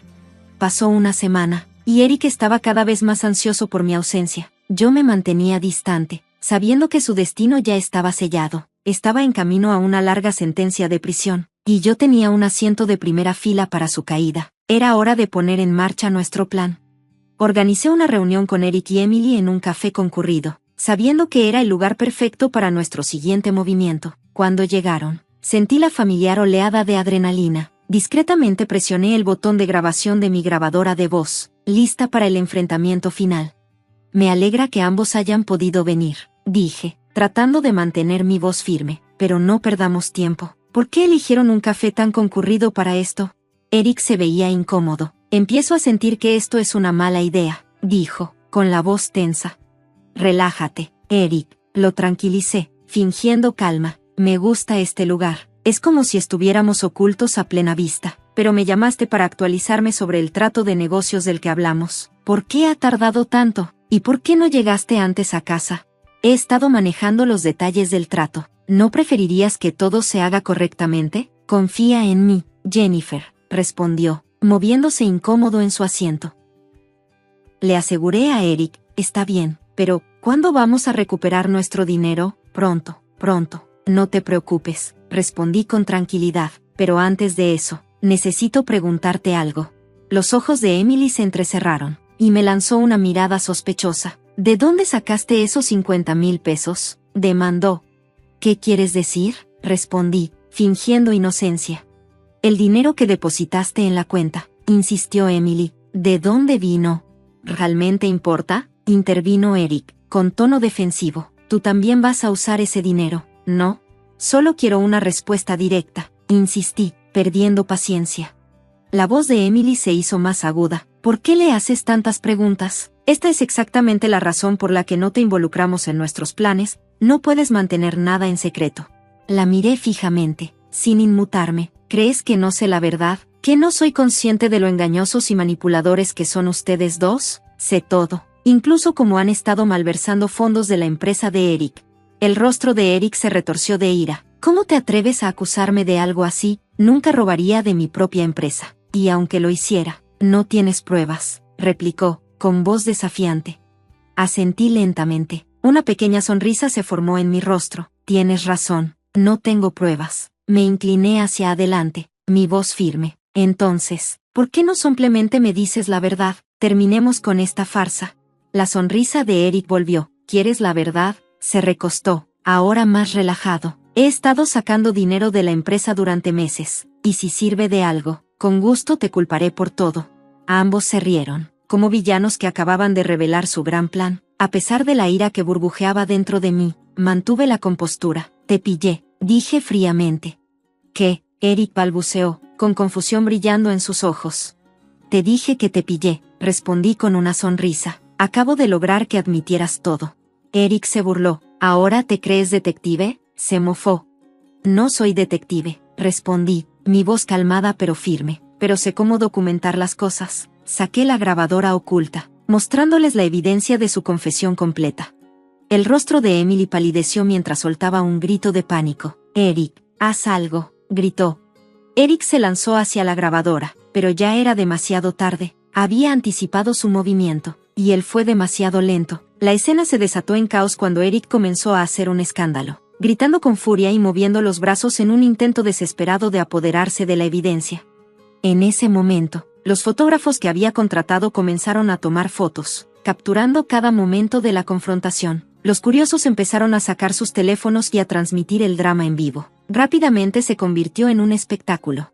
Pasó una semana, y Eric estaba cada vez más ansioso por mi ausencia. Yo me mantenía distante, sabiendo que su destino ya estaba sellado. Estaba en camino a una larga sentencia de prisión, y yo tenía un asiento de primera fila para su caída. Era hora de poner en marcha nuestro plan. Organicé una reunión con Eric y Emily en un café concurrido, sabiendo que era el lugar perfecto para nuestro siguiente movimiento. Cuando llegaron, sentí la familiar oleada de adrenalina. Discretamente presioné el botón de grabación de mi grabadora de voz, lista para el enfrentamiento final. Me alegra que ambos hayan podido venir, dije, tratando de mantener mi voz firme, pero no perdamos tiempo. ¿Por qué eligieron un café tan concurrido para esto? Eric se veía incómodo. Empiezo a sentir que esto es una mala idea, dijo, con la voz tensa. Relájate, Eric, lo tranquilicé, fingiendo calma. Me gusta este lugar. Es como si estuviéramos ocultos a plena vista. Pero me llamaste para actualizarme sobre el trato de negocios del que hablamos. ¿Por qué ha tardado tanto? ¿Y por qué no llegaste antes a casa? He estado manejando los detalles del trato. ¿No preferirías que todo se haga correctamente? Confía en mí, Jennifer, respondió, moviéndose incómodo en su asiento. Le aseguré a Eric, está bien, pero, ¿cuándo vamos a recuperar nuestro dinero? Pronto, pronto. No te preocupes, respondí con tranquilidad, pero antes de eso, necesito preguntarte algo. Los ojos de Emily se entrecerraron, y me lanzó una mirada sospechosa. ¿De dónde sacaste esos 50,000 pesos? Demandó. ¿Qué quieres decir? Respondí, fingiendo inocencia. El dinero que depositaste en la cuenta, insistió Emily. ¿De dónde vino? ¿Realmente importa? Intervino Eric, con tono defensivo. Tú también vas a usar ese dinero, ¿no? Solo quiero una respuesta directa, insistí, perdiendo paciencia. La voz de Emily se hizo más aguda. ¿Por qué le haces tantas preguntas? Esta es exactamente la razón por la que no te involucramos en nuestros planes, no puedes mantener nada en secreto. La miré fijamente, sin inmutarme. ¿Crees que no sé la verdad? ¿Que no soy consciente de lo engañosos y manipuladores que son ustedes dos? Sé todo, incluso cómo han estado malversando fondos de la empresa de Eric. El rostro de Eric se retorció de ira. ¿Cómo te atreves a acusarme de algo así? Nunca robaría de mi propia empresa. Y aunque lo hiciera, no tienes pruebas, replicó, con voz desafiante. Asentí lentamente. Una pequeña sonrisa se formó en mi rostro. Tienes razón, no tengo pruebas. Me incliné hacia adelante, mi voz firme. Entonces, ¿por qué no simplemente me dices la verdad? Terminemos con esta farsa. La sonrisa de Eric volvió. ¿Quieres la verdad? Se recostó, ahora más relajado. He estado sacando dinero de la empresa durante meses, y si sirve de algo, con gusto te culparé por todo. Ambos se rieron, como villanos que acababan de revelar su gran plan. A pesar de la ira que burbujeaba dentro de mí, mantuve la compostura. Te pillé, dije fríamente. ¿Qué? Eric balbuceó, con confusión brillando en sus ojos. Te dije que te pillé, respondí con una sonrisa. Acabo de lograr que admitieras todo. Eric se burló. ¿Ahora te crees detective? Se mofó. No soy detective, respondí, mi voz calmada pero firme. Pero sé cómo documentar las cosas. Saqué la grabadora oculta, mostrándoles la evidencia de su confesión completa. El rostro de Emily palideció mientras soltaba un grito de pánico. Eric, haz algo, gritó. Eric se lanzó hacia la grabadora, pero ya era demasiado tarde. Había anticipado su movimiento, y él fue demasiado lento. La escena se desató en caos cuando Eric comenzó a hacer un escándalo, gritando con furia y moviendo los brazos en un intento desesperado de apoderarse de la evidencia. En ese momento, los fotógrafos que había contratado comenzaron a tomar fotos, capturando cada momento de la confrontación. Los curiosos empezaron a sacar sus teléfonos y a transmitir el drama en vivo. Rápidamente se convirtió en un espectáculo.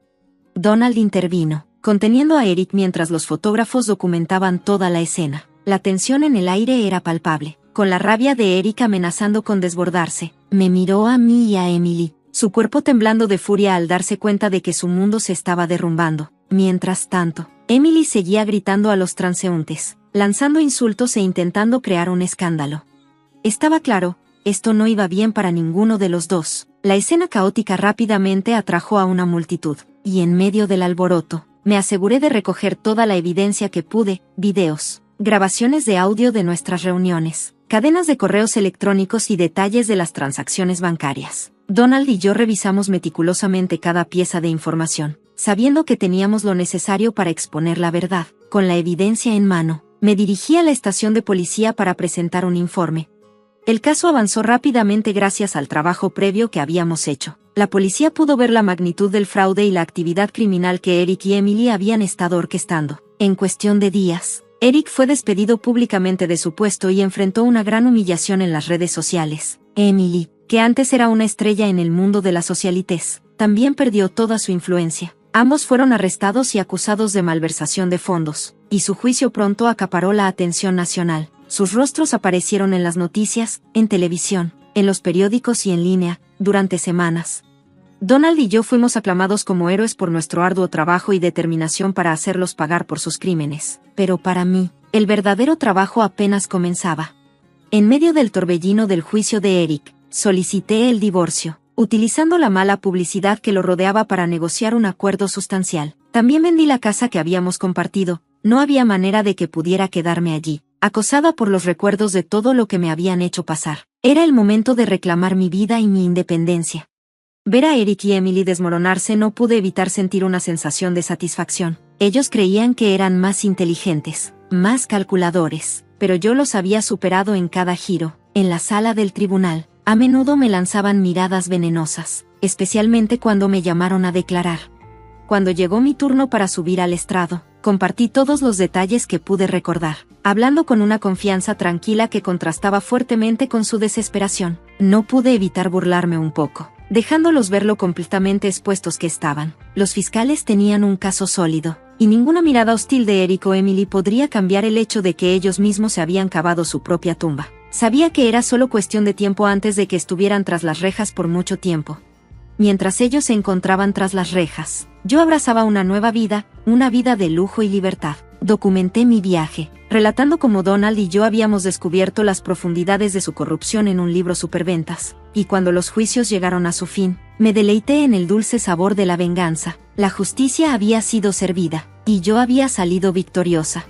Donald intervino, conteniendo a Eric mientras los fotógrafos documentaban toda la escena. La tensión en el aire era palpable, con la rabia de Eric amenazando con desbordarse. Me miró a mí y a Emily, su cuerpo temblando de furia al darse cuenta de que su mundo se estaba derrumbando. Mientras tanto, Emily seguía gritando a los transeúntes, lanzando insultos e intentando crear un escándalo. Estaba claro, esto no iba bien para ninguno de los dos. La escena caótica rápidamente atrajo a una multitud, y en medio del alboroto, me aseguré de recoger toda la evidencia que pude, videos, grabaciones de audio de nuestras reuniones, cadenas de correos electrónicos y detalles de las transacciones bancarias. Donald y yo revisamos meticulosamente cada pieza de información, sabiendo que teníamos lo necesario para exponer la verdad. Con la evidencia en mano, me dirigí a la estación de policía para presentar un informe. El caso avanzó rápidamente gracias al trabajo previo que habíamos hecho. La policía pudo ver la magnitud del fraude y la actividad criminal que Eric y Emily habían estado orquestando. En cuestión de días, Eric fue despedido públicamente de su puesto y enfrentó una gran humillación en las redes sociales. Emily, que antes era una estrella en el mundo de la socialites, también perdió toda su influencia. Ambos fueron arrestados y acusados de malversación de fondos, y su juicio pronto acaparó la atención nacional. Sus rostros aparecieron en las noticias, en televisión, en los periódicos y en línea, durante semanas. Donald y yo fuimos aclamados como héroes por nuestro arduo trabajo y determinación para hacerlos pagar por sus crímenes. Pero para mí, el verdadero trabajo apenas comenzaba. En medio del torbellino del juicio de Eric, solicité el divorcio, utilizando la mala publicidad que lo rodeaba para negociar un acuerdo sustancial. También vendí la casa que habíamos compartido. No había manera de que pudiera quedarme allí, acosada por los recuerdos de todo lo que me habían hecho pasar. Era el momento de reclamar mi vida y mi independencia. Ver a Eric y Emily desmoronarse no pude evitar sentir una sensación de satisfacción. Ellos creían que eran más inteligentes, más calculadores, pero yo los había superado en cada giro. En la sala del tribunal, a menudo me lanzaban miradas venenosas, especialmente cuando me llamaron a declarar. Cuando llegó mi turno para subir al estrado, compartí todos los detalles que pude recordar, hablando con una confianza tranquila que contrastaba fuertemente con su desesperación. No pude evitar burlarme un poco, dejándolos ver lo completamente expuestos que estaban. Los fiscales tenían un caso sólido, y ninguna mirada hostil de Eric o Emily podría cambiar el hecho de que ellos mismos se habían cavado su propia tumba. Sabía que era solo cuestión de tiempo antes de que estuvieran tras las rejas por mucho tiempo. Mientras ellos se encontraban tras las rejas, yo abrazaba una nueva vida, una vida de lujo y libertad. Documenté mi viaje, relatando cómo Donald y yo habíamos descubierto las profundidades de su corrupción en un libro superventas, y cuando los juicios llegaron a su fin, me deleité en el dulce sabor de la venganza. La justicia había sido servida, y yo había salido victoriosa.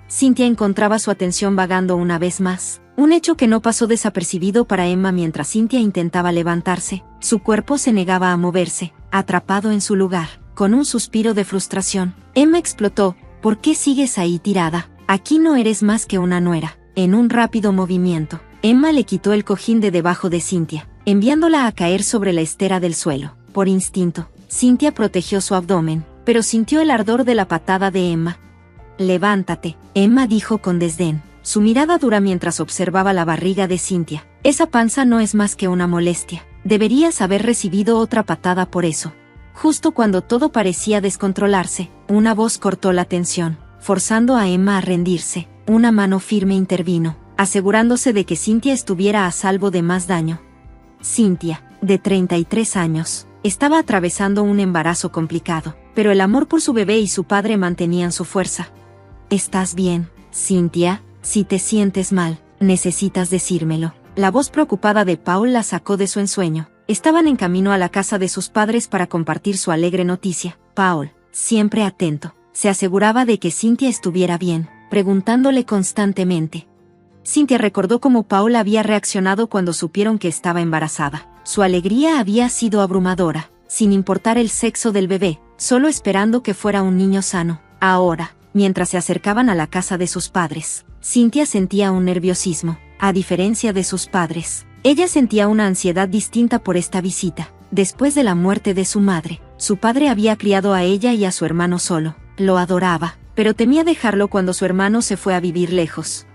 Cynthia encontraba su atención vagando una vez más, un hecho que no pasó desapercibido para Emma mientras Cynthia intentaba levantarse. Su cuerpo se negaba a moverse, atrapado en su lugar, con un suspiro de frustración. Emma explotó: ¿por qué sigues ahí tirada? Aquí no eres más que una nuera. En un rápido movimiento, Emma le quitó el cojín de debajo de Cynthia, enviándola a caer sobre la estera del suelo. Por instinto, Cynthia protegió su abdomen, pero sintió el ardor de la patada de Emma. «Levántate», Emma dijo con desdén, su mirada dura mientras observaba la barriga de Cynthia. «Esa panza no es más que una molestia. Deberías haber recibido otra patada por eso». Justo cuando todo parecía descontrolarse, una voz cortó la tensión, forzando a Emma a rendirse. Una mano firme intervino, asegurándose de que Cynthia estuviera a salvo de más daño. Cynthia, de 33 años, estaba atravesando un embarazo complicado, pero el amor por su bebé y su padre mantenían su fuerza. «¿Estás bien, Cynthia? Si te sientes mal, necesitas decírmelo». La voz preocupada de Paul la sacó de su ensueño. Estaban en camino a la casa de sus padres para compartir su alegre noticia. Paul, siempre atento, se aseguraba de que Cynthia estuviera bien, preguntándole constantemente. Cynthia recordó cómo Paul había reaccionado cuando supieron que estaba embarazada. Su alegría había sido abrumadora, sin importar el sexo del bebé, solo esperando que fuera un niño sano. Ahora, mientras se acercaban a la casa de sus padres, Cynthia sentía un nerviosismo. A diferencia de sus padres, ella sentía una ansiedad distinta por esta visita. Después de la muerte de su madre, su padre había criado a ella y a su hermano solo. Lo adoraba, pero temía dejarlo cuando su hermano se fue a vivir lejos.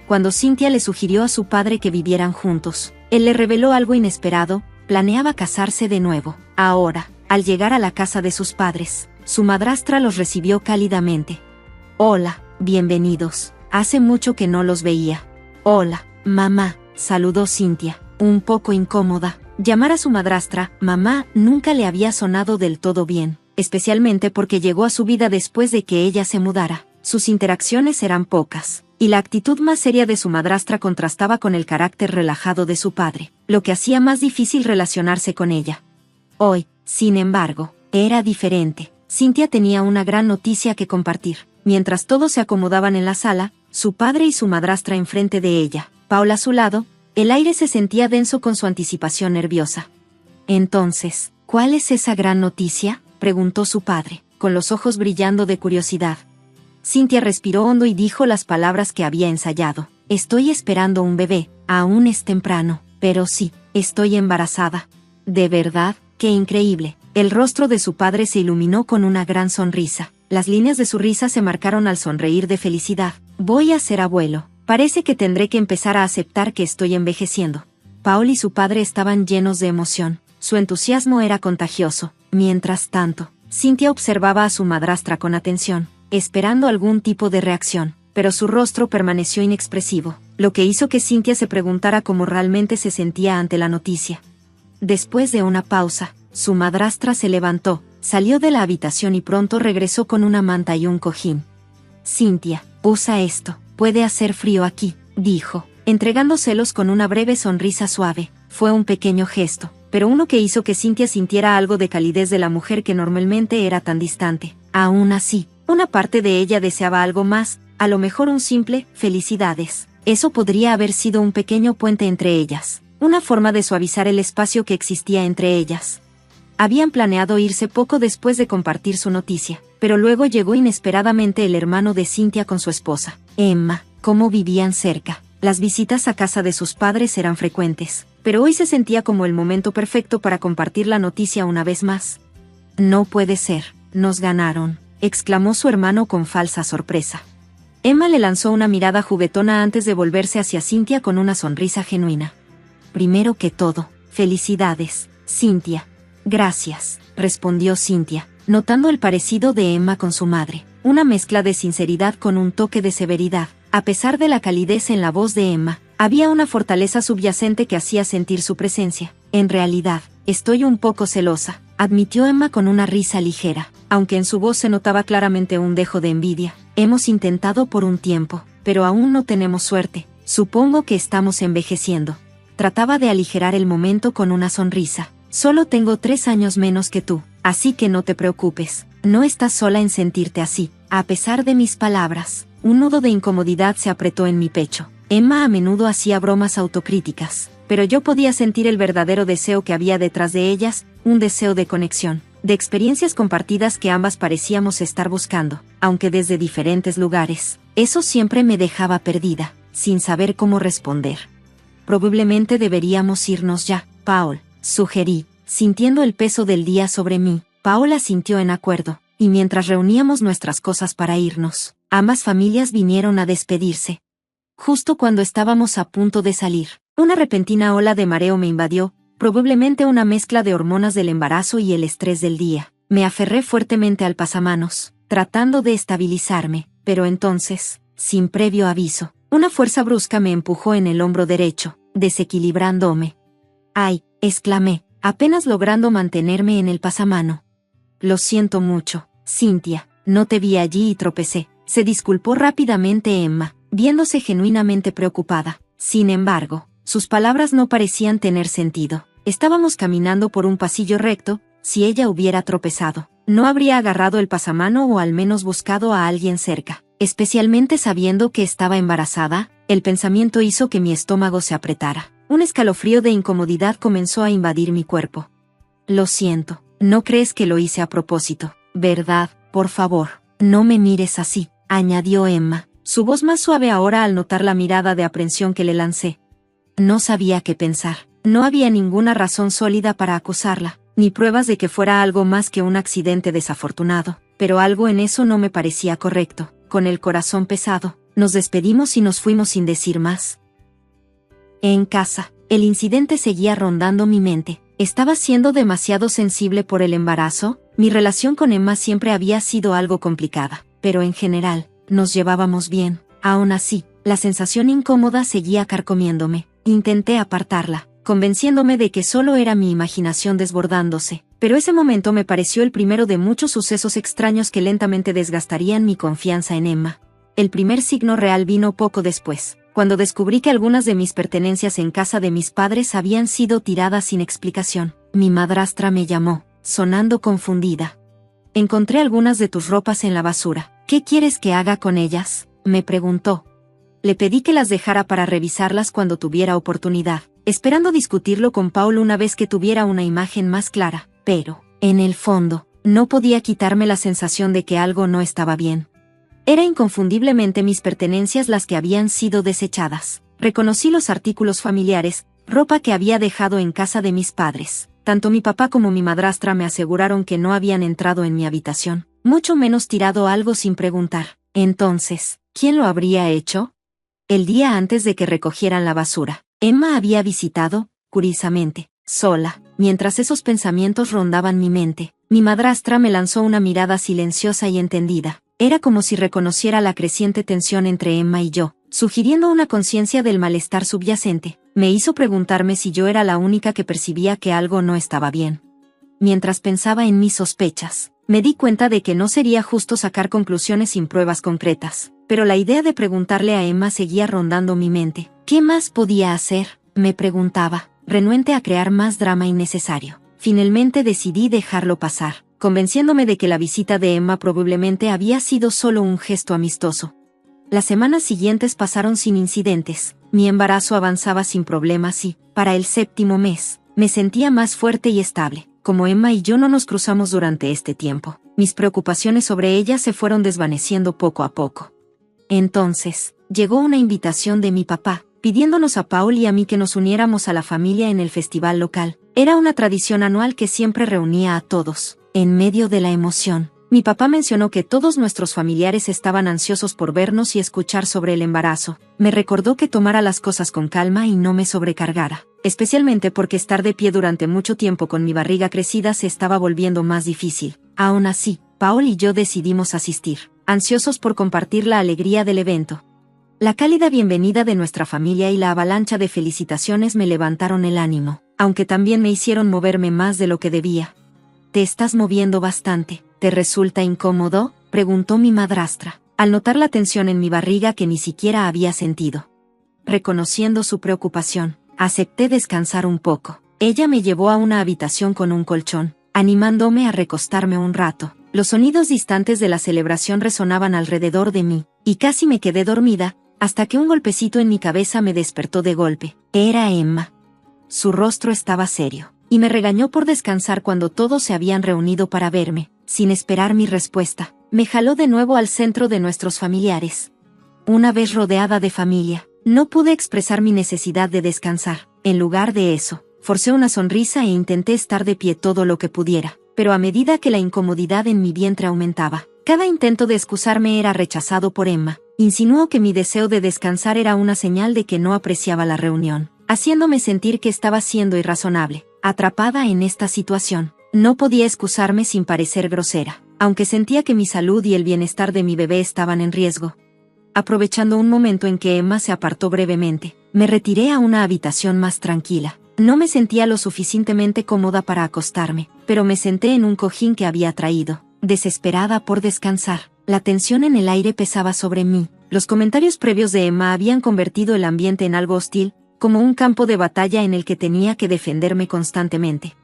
Cuando Cynthia le sugirió a su padre que vivieran juntos, él le reveló algo inesperado: planeaba casarse de nuevo. Ahora, al llegar a la casa de sus padres, su madrastra los recibió cálidamente. «Hola, bienvenidos. Hace mucho que no los veía». «Hola, mamá», saludó Cynthia, un poco incómoda. Llamar a su madrastra mamá nunca le había sonado del todo bien, especialmente porque llegó a su vida después de que ella se mudara. Sus interacciones eran pocas, y la actitud más seria de su madrastra contrastaba con el carácter relajado de su padre, lo que hacía más difícil relacionarse con ella. Hoy, sin embargo, era diferente. Cynthia tenía una gran noticia que compartir. Mientras todos se acomodaban en la sala, su padre y su madrastra enfrente de ella, Paul a su lado, el aire se sentía denso con su anticipación nerviosa. «Entonces, ¿cuál es esa gran noticia?», preguntó su padre, con los ojos brillando de curiosidad. Cynthia respiró hondo y dijo las palabras que había ensayado. «Estoy esperando un bebé. Aún es temprano, pero sí, estoy embarazada». «¿De verdad? ¡Qué increíble!». El rostro de su padre se iluminó con una gran sonrisa. Las líneas de su risa se marcaron al sonreír de felicidad. «Voy a ser abuelo. Parece que tendré que empezar a aceptar que estoy envejeciendo». Paul y su padre estaban llenos de emoción. Su entusiasmo era contagioso. Mientras tanto, Cynthia observaba a su madrastra con atención, esperando algún tipo de reacción, pero su rostro permaneció inexpresivo, lo que hizo que Cynthia se preguntara cómo realmente se sentía ante la noticia. Después de una pausa, su madrastra se levantó, salió de la habitación y pronto regresó con una manta y un cojín. «Cynthia, usa esto, puede hacer frío aquí», dijo, entregándoselos con una breve sonrisa suave. Fue un pequeño gesto, pero uno que hizo que Cynthia sintiera algo de calidez de la mujer que normalmente era tan distante. Aún así, una parte de ella deseaba algo más, a lo mejor un simple «felicidades». Eso podría haber sido un pequeño puente entre ellas, una forma de suavizar el espacio que existía entre ellas. Habían planeado irse poco después de compartir su noticia, pero luego llegó inesperadamente el hermano de Cynthia con su esposa, Emma. Como vivían cerca, las visitas a casa de sus padres eran frecuentes, pero hoy se sentía como el momento perfecto para compartir la noticia una vez más. No puede ser, nos ganaron, exclamó su hermano con falsa sorpresa. Emma le lanzó una mirada juguetona antes de volverse hacia Cynthia con una sonrisa genuina. Primero que todo, felicidades, Cynthia. Gracias, respondió Cynthia, notando el parecido de Emma con su madre, una mezcla de sinceridad con un toque de severidad. A pesar de la calidez en la voz de Emma, había una fortaleza subyacente que hacía sentir su presencia. En realidad, estoy un poco celosa, admitió Emma con una risa ligera, aunque en su voz se notaba claramente un dejo de envidia. Hemos intentado por un tiempo, pero aún no tenemos suerte. Supongo que estamos envejeciendo. Trataba de aligerar el momento con una sonrisa. Solo tengo 3 años menos que tú, así que no te preocupes. No estás sola en sentirte así. A pesar de mis palabras, un nudo de incomodidad se apretó en mi pecho. Emma a menudo hacía bromas autocríticas, pero yo podía sentir el verdadero deseo que había detrás de ellas, un deseo de conexión, de experiencias compartidas que ambas parecíamos estar buscando, aunque desde diferentes lugares. Eso siempre me dejaba perdida, sin saber cómo responder. Probablemente deberíamos irnos ya, Paul, sugerí, sintiendo el peso del día sobre mí. Paul asintió en acuerdo, y mientras reuníamos nuestras cosas para irnos, ambas familias vinieron a despedirse. Justo cuando estábamos a punto de salir, una repentina ola de mareo me invadió, probablemente una mezcla de hormonas del embarazo y el estrés del día. Me aferré fuertemente al pasamanos, tratando de estabilizarme, pero entonces, sin previo aviso, una fuerza brusca me empujó en el hombro derecho, desequilibrándome. ¡Ay!, exclamé, apenas logrando mantenerme en el pasamano. Lo siento mucho, Cynthia, no te vi allí y tropecé, se disculpó rápidamente Emma, viéndose genuinamente preocupada. Sin embargo, sus palabras no parecían tener sentido. Estábamos caminando por un pasillo recto. Si ella hubiera tropezado, no habría agarrado el pasamano o al menos buscado a alguien cerca. Especialmente sabiendo que estaba embarazada, el pensamiento hizo que mi estómago se apretara. Un escalofrío de incomodidad comenzó a invadir mi cuerpo. Lo siento, no crees que lo hice a propósito, ¿verdad? Por favor, no me mires así, añadió Emma, su voz más suave ahora al notar la mirada de aprensión que le lancé. No sabía qué pensar. No había ninguna razón sólida para acusarla, ni pruebas de que fuera algo más que un accidente desafortunado, pero algo en eso no me parecía correcto. Con el corazón pesado, nos despedimos y nos fuimos sin decir más. En casa, el incidente seguía rondando mi mente. ¿Estaba siendo demasiado sensible por el embarazo? Mi relación con Emma siempre había sido algo complicada, pero en general, nos llevábamos bien. Aún así, la sensación incómoda seguía carcomiéndome. Intenté apartarla, convenciéndome de que solo era mi imaginación desbordándose, pero ese momento me pareció el primero de muchos sucesos extraños que lentamente desgastarían mi confianza en Emma. El primer signo real vino poco después, cuando descubrí que algunas de mis pertenencias en casa de mis padres habían sido tiradas sin explicación. Mi madrastra me llamó, sonando confundida. Encontré algunas de tus ropas en la basura. ¿Qué quieres que haga con ellas?, me preguntó. Le pedí que las dejara para revisarlas cuando tuviera oportunidad, esperando discutirlo con Paul una vez que tuviera una imagen más clara, pero, en el fondo, no podía quitarme la sensación de que algo no estaba bien. Era inconfundiblemente mis pertenencias las que habían sido desechadas. Reconocí los artículos familiares, ropa que había dejado en casa de mis padres. Tanto mi papá como mi madrastra me aseguraron que no habían entrado en mi habitación, mucho menos tirado algo sin preguntar. Entonces, ¿quién lo habría hecho? El día antes de que recogieran la basura, Emma había visitado, curiosamente, sola. Mientras esos pensamientos rondaban mi mente, mi madrastra me lanzó una mirada silenciosa y entendida. Era como si reconociera la creciente tensión entre Emma y yo, sugiriendo una conciencia del malestar subyacente. Me hizo preguntarme si yo era la única que percibía que algo no estaba bien. Mientras pensaba en mis sospechas, me di cuenta de que no sería justo sacar conclusiones sin pruebas concretas, pero la idea de preguntarle a Emma seguía rondando mi mente. ¿Qué más podía hacer?, me preguntaba, renuente a crear más drama innecesario. Finalmente decidí dejarlo pasar, convenciéndome de que la visita de Emma probablemente había sido solo un gesto amistoso. Las semanas siguientes pasaron sin incidentes. Mi embarazo avanzaba sin problemas y, para el 7º mes, me sentía más fuerte y estable. Como Emma y yo no nos cruzamos durante este tiempo, mis preocupaciones sobre ella se fueron desvaneciendo poco a poco. Entonces, llegó una invitación de mi papá, pidiéndonos a Paul y a mí que nos uniéramos a la familia en el festival local. Era una tradición anual que siempre reunía a todos. En medio de la emoción, mi papá mencionó que todos nuestros familiares estaban ansiosos por vernos y escuchar sobre el embarazo. Me recordó que tomara las cosas con calma y no me sobrecargara, especialmente porque estar de pie durante mucho tiempo con mi barriga crecida se estaba volviendo más difícil. Aún así, Paul y yo decidimos asistir, ansiosos por compartir la alegría del evento. La cálida bienvenida de nuestra familia y la avalancha de felicitaciones me levantaron el ánimo, aunque también me hicieron moverme más de lo que debía. «Te estás moviendo bastante. ¿Te resulta incómodo?», preguntó mi madrastra, al notar la tensión en mi barriga que ni siquiera había sentido. Reconociendo su preocupación, acepté descansar un poco. Ella me llevó a una habitación con un colchón, animándome a recostarme un rato. Los sonidos distantes de la celebración resonaban alrededor de mí, y casi me quedé dormida, hasta que un golpecito en mi cabeza me despertó de golpe. Era Emma. Su rostro estaba serio, y me regañó por descansar cuando todos se habían reunido para verme. Sin esperar mi respuesta, me jaló de nuevo al centro de nuestros familiares. Una vez rodeada de familia, no pude expresar mi necesidad de descansar. En lugar de eso, forcé una sonrisa e intenté estar de pie todo lo que pudiera, pero a medida que la incomodidad en mi vientre aumentaba, cada intento de excusarme era rechazado por Emma. Insinuó que mi deseo de descansar era una señal de que no apreciaba la reunión, haciéndome sentir que estaba siendo irrazonable. Atrapada en esta situación, no podía excusarme sin parecer grosera, aunque sentía que mi salud y el bienestar de mi bebé estaban en riesgo. Aprovechando un momento en que Emma se apartó brevemente, me retiré a una habitación más tranquila. No me sentía lo suficientemente cómoda para acostarme, pero me senté en un cojín que había traído, desesperada por descansar. La tensión en el aire pesaba sobre mí. Los comentarios previos de Emma habían convertido el ambiente en algo hostil, como un campo de batalla en el que tenía que defenderme constantemente.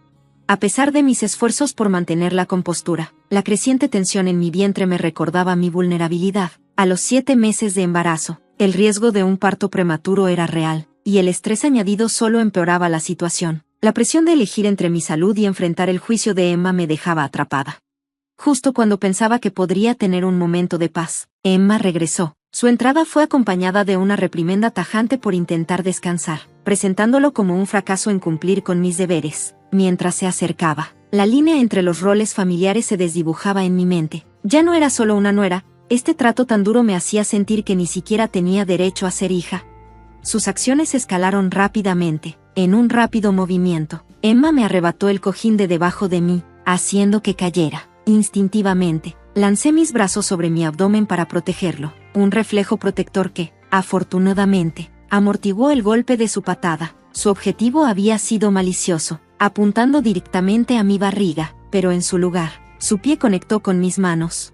A pesar de mis esfuerzos por mantener la compostura, la creciente tensión en mi vientre me recordaba mi vulnerabilidad. A los 7 meses de embarazo, el riesgo de un parto prematuro era real, y el estrés añadido solo empeoraba la situación. La presión de elegir entre mi salud y enfrentar el juicio de Emma me dejaba atrapada. Justo cuando pensaba que podría tener un momento de paz, Emma regresó. Su entrada fue acompañada de una reprimenda tajante por intentar descansar, presentándolo como un fracaso en cumplir con mis deberes. Mientras se acercaba, la línea entre los roles familiares se desdibujaba en mi mente. Ya no era solo una nuera, este trato tan duro me hacía sentir que ni siquiera tenía derecho a ser hija. Sus acciones escalaron rápidamente. En un rápido movimiento, Emma me arrebató el cojín de debajo de mí, haciendo que cayera. Instintivamente, lancé mis brazos sobre mi abdomen para protegerlo, un reflejo protector que, afortunadamente, amortiguó el golpe de su patada. Su objetivo había sido malicioso, apuntando directamente a mi barriga, pero en su lugar, su pie conectó con mis manos.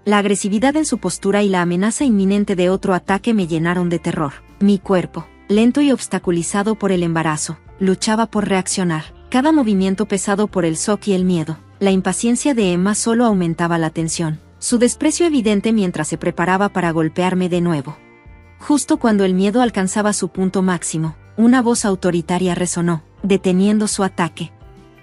La agresividad en su postura y la amenaza inminente de otro ataque me llenaron de terror. Mi cuerpo, lento y obstaculizado por el embarazo, luchaba por reaccionar, cada movimiento pesado por el shock y el miedo. La impaciencia de Emma solo aumentaba la tensión, su desprecio evidente mientras se preparaba para golpearme de nuevo. Justo cuando el miedo alcanzaba su punto máximo, una voz autoritaria resonó, deteniendo su ataque.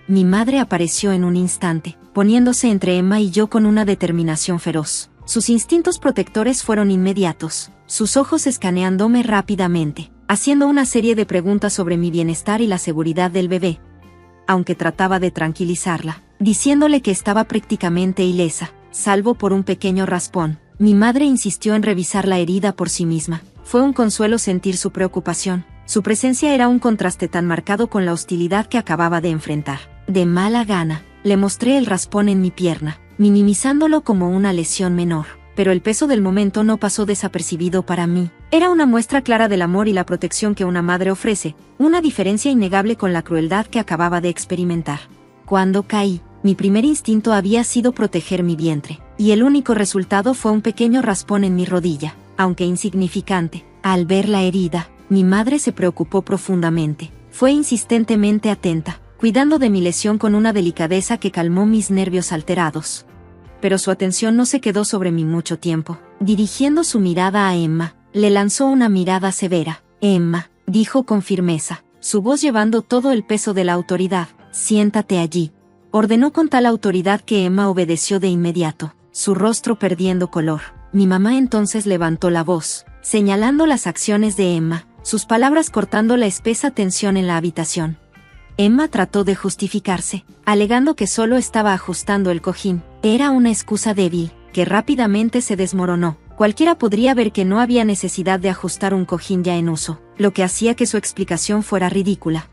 Mi madre apareció en un instante, poniéndose entre Emma y yo con una determinación feroz. Sus instintos protectores fueron inmediatos, sus ojos escaneándome rápidamente, haciendo una serie de preguntas sobre mi bienestar y la seguridad del bebé. Aunque trataba de tranquilizarla, diciéndole que estaba prácticamente ilesa, salvo por un pequeño raspón, mi madre insistió en revisar la herida por sí misma. Fue un consuelo sentir su preocupación. Su presencia era un contraste tan marcado con la hostilidad que acababa de enfrentar. De mala gana, le mostré el raspón en mi pierna, minimizándolo como una lesión menor. Pero el peso del momento no pasó desapercibido para mí. Era una muestra clara del amor y la protección que una madre ofrece, una diferencia innegable con la crueldad que acababa de experimentar. Cuando caí, mi primer instinto había sido proteger mi vientre, y el único resultado fue un pequeño raspón en mi rodilla, aunque insignificante. Al ver la herida, mi madre se preocupó profundamente. Fue insistentemente atenta, cuidando de mi lesión con una delicadeza que calmó mis nervios alterados. pero su atención no se quedó sobre mí mucho tiempo. Dirigiendo su mirada a Emma, le lanzó una mirada severa. «Emma», dijo con firmeza, su voz llevando todo el peso de la autoridad, «siéntate allí». Ordenó con tal autoridad que Emma obedeció de inmediato, su rostro perdiendo color. Mi mamá entonces levantó la voz, señalando las acciones de Emma, sus palabras cortando la espesa tensión en la habitación. Emma trató de justificarse, alegando que solo estaba ajustando el cojín. Era una excusa débil, que rápidamente se desmoronó. Cualquiera podría ver que no había necesidad de ajustar un cojín ya en uso, lo que hacía que su explicación fuera ridícula.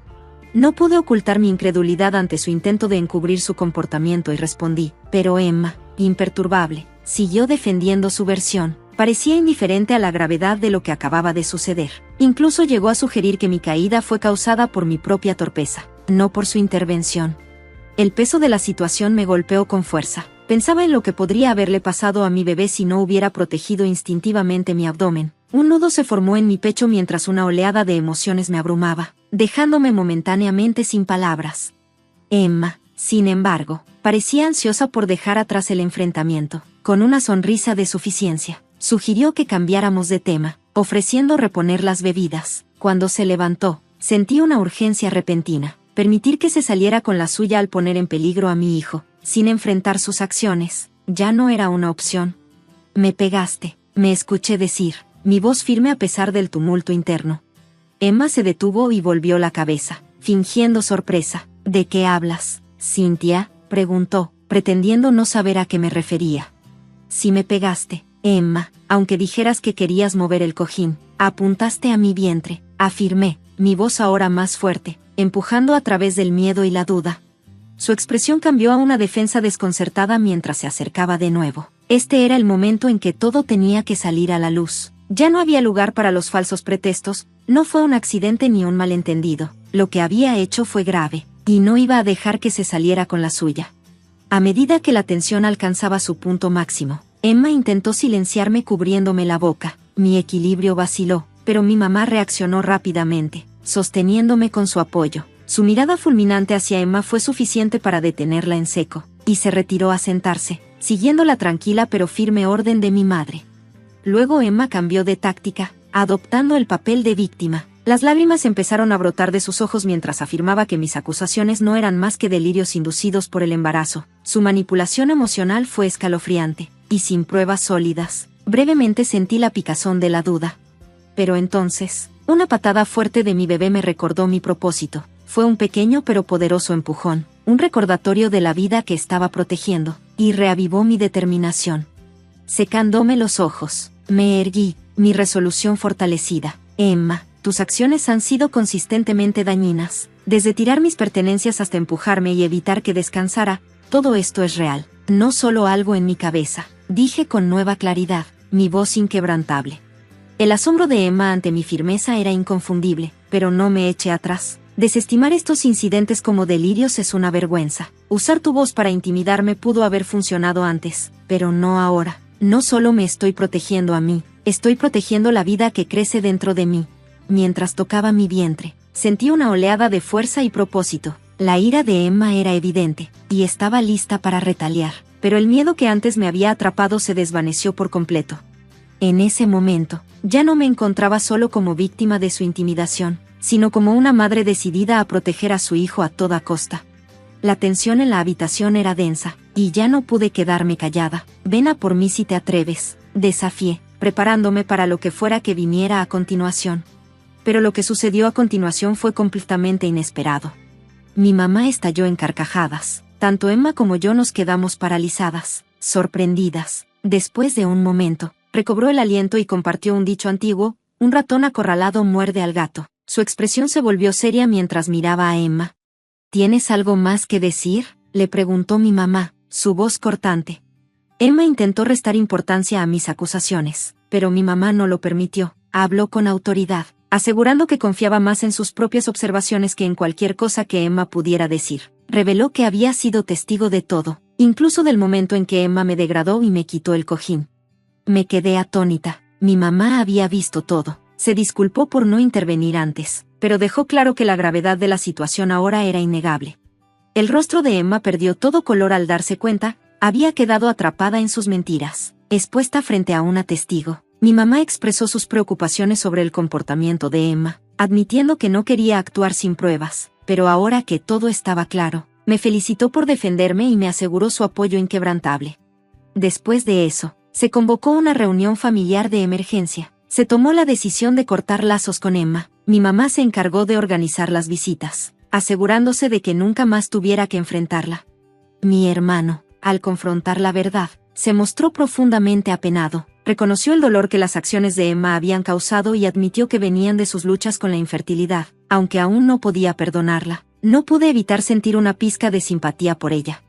No pude ocultar mi incredulidad ante su intento de encubrir su comportamiento y respondí, pero Emma, imperturbable, siguió defendiendo su versión. Parecía indiferente a la gravedad de lo que acababa de suceder. Incluso llegó a sugerir que mi caída fue causada por mi propia torpeza, no por su intervención. El peso de la situación me golpeó con fuerza. Pensaba en lo que podría haberle pasado a mi bebé si no hubiera protegido instintivamente mi abdomen. Un nudo se formó en mi pecho mientras una oleada de emociones me abrumaba, dejándome momentáneamente sin palabras. Emma, sin embargo, parecía ansiosa por dejar atrás el enfrentamiento. Con una sonrisa de suficiencia, sugirió que cambiáramos de tema, ofreciendo reponer las bebidas. Cuando se levantó, sentí una urgencia repentina. Permitir que se saliera con la suya al poner en peligro a mi hijo, sin enfrentar sus acciones, ya no era una opción. «Me pegaste», me escuché decir, mi voz firme a pesar del tumulto interno. Emma se detuvo y volvió la cabeza, fingiendo sorpresa. «¿De qué hablas, Cynthia?», preguntó, pretendiendo no saber a qué me refería. «Si me pegaste, Emma, aunque dijeras que querías mover el cojín, apuntaste a mi vientre», afirmé, mi voz ahora más fuerte, empujando a través del miedo y la duda. Su expresión cambió a una defensa desconcertada mientras se acercaba de nuevo. Este era el momento en que todo tenía que salir a la luz. Ya no había lugar para los falsos pretextos, no fue un accidente ni un malentendido. Lo que había hecho fue grave, y no iba a dejar que se saliera con la suya. A medida que la tensión alcanzaba su punto máximo, Emma intentó silenciarme cubriéndome la boca. Mi equilibrio vaciló, pero mi mamá reaccionó rápidamente, sosteniéndome con su apoyo. Su mirada fulminante hacia Emma fue suficiente para detenerla en seco, y se retiró a sentarse, siguiendo la tranquila pero firme orden de mi madre. Luego Emma cambió de táctica, adoptando el papel de víctima. Las lágrimas empezaron a brotar de sus ojos mientras afirmaba que mis acusaciones no eran más que delirios inducidos por el embarazo. Su manipulación emocional fue escalofriante, y sin pruebas sólidas. Brevemente sentí la picazón de la duda. Pero entonces, una patada fuerte de mi bebé me recordó mi propósito. Fue un pequeño pero poderoso empujón, un recordatorio de la vida que estaba protegiendo, y reavivó mi determinación. Secándome los ojos, me erguí, mi resolución fortalecida. «Emma, tus acciones han sido consistentemente dañinas. Desde tirar mis pertenencias hasta empujarme y evitar que descansara, todo esto es real, no solo algo en mi cabeza», dije con nueva claridad, mi voz inquebrantable. El asombro de Emma ante mi firmeza era inconfundible, pero no me eché atrás. Desestimar estos incidentes como delirios es una vergüenza. Usar tu voz para intimidarme pudo haber funcionado antes, pero no ahora. No solo me estoy protegiendo a mí, estoy protegiendo la vida que crece dentro de mí. Mientras tocaba mi vientre, sentí una oleada de fuerza y propósito. La ira de Emma era evidente, y estaba lista para retaliar, pero el miedo que antes me había atrapado se desvaneció por completo. En ese momento, ya no me encontraba solo como víctima de su intimidación, sino como una madre decidida a proteger a su hijo a toda costa. La tensión en la habitación era densa, y ya no pude quedarme callada. «Ven a por mí si te atreves», desafié, preparándome para lo que fuera que viniera a continuación. Pero lo que sucedió a continuación fue completamente inesperado. Mi mamá estalló en carcajadas. Tanto Emma como yo nos quedamos paralizadas, sorprendidas. Después de un momento, recobró el aliento y compartió un dicho antiguo: «Un ratón acorralado muerde al gato». Su expresión se volvió seria mientras miraba a Emma. «¿Tienes algo más que decir?», le preguntó mi mamá, su voz cortante. Emma intentó restar importancia a mis acusaciones, pero mi mamá no lo permitió. Habló con autoridad, asegurando que confiaba más en sus propias observaciones que en cualquier cosa que Emma pudiera decir. Reveló que había sido testigo de todo, incluso del momento en que Emma me degradó y me quitó el cojín. Me quedé atónita. Mi mamá había visto todo. Se disculpó por no intervenir antes, pero dejó claro que la gravedad de la situación ahora era innegable. El rostro de Emma perdió todo color al darse cuenta, Había quedado atrapada en sus mentiras, expuesta frente a una testigo. Mi mamá expresó sus preocupaciones sobre el comportamiento de Emma, admitiendo que no quería actuar sin pruebas, pero ahora que todo estaba claro, me felicitó por defenderme y me aseguró su apoyo inquebrantable. Después de eso, se convocó una reunión familiar de emergencia. Se tomó la decisión de cortar lazos con Emma. Mi mamá se encargó de organizar las visitas, asegurándose de que nunca más tuviera que enfrentarla. Mi hermano, al confrontar la verdad, se mostró profundamente apenado. Reconoció el dolor que las acciones de Emma habían causado y admitió que venían de sus luchas con la infertilidad, aunque aún no podía perdonarla. No pude evitar sentir una pizca de simpatía por ella.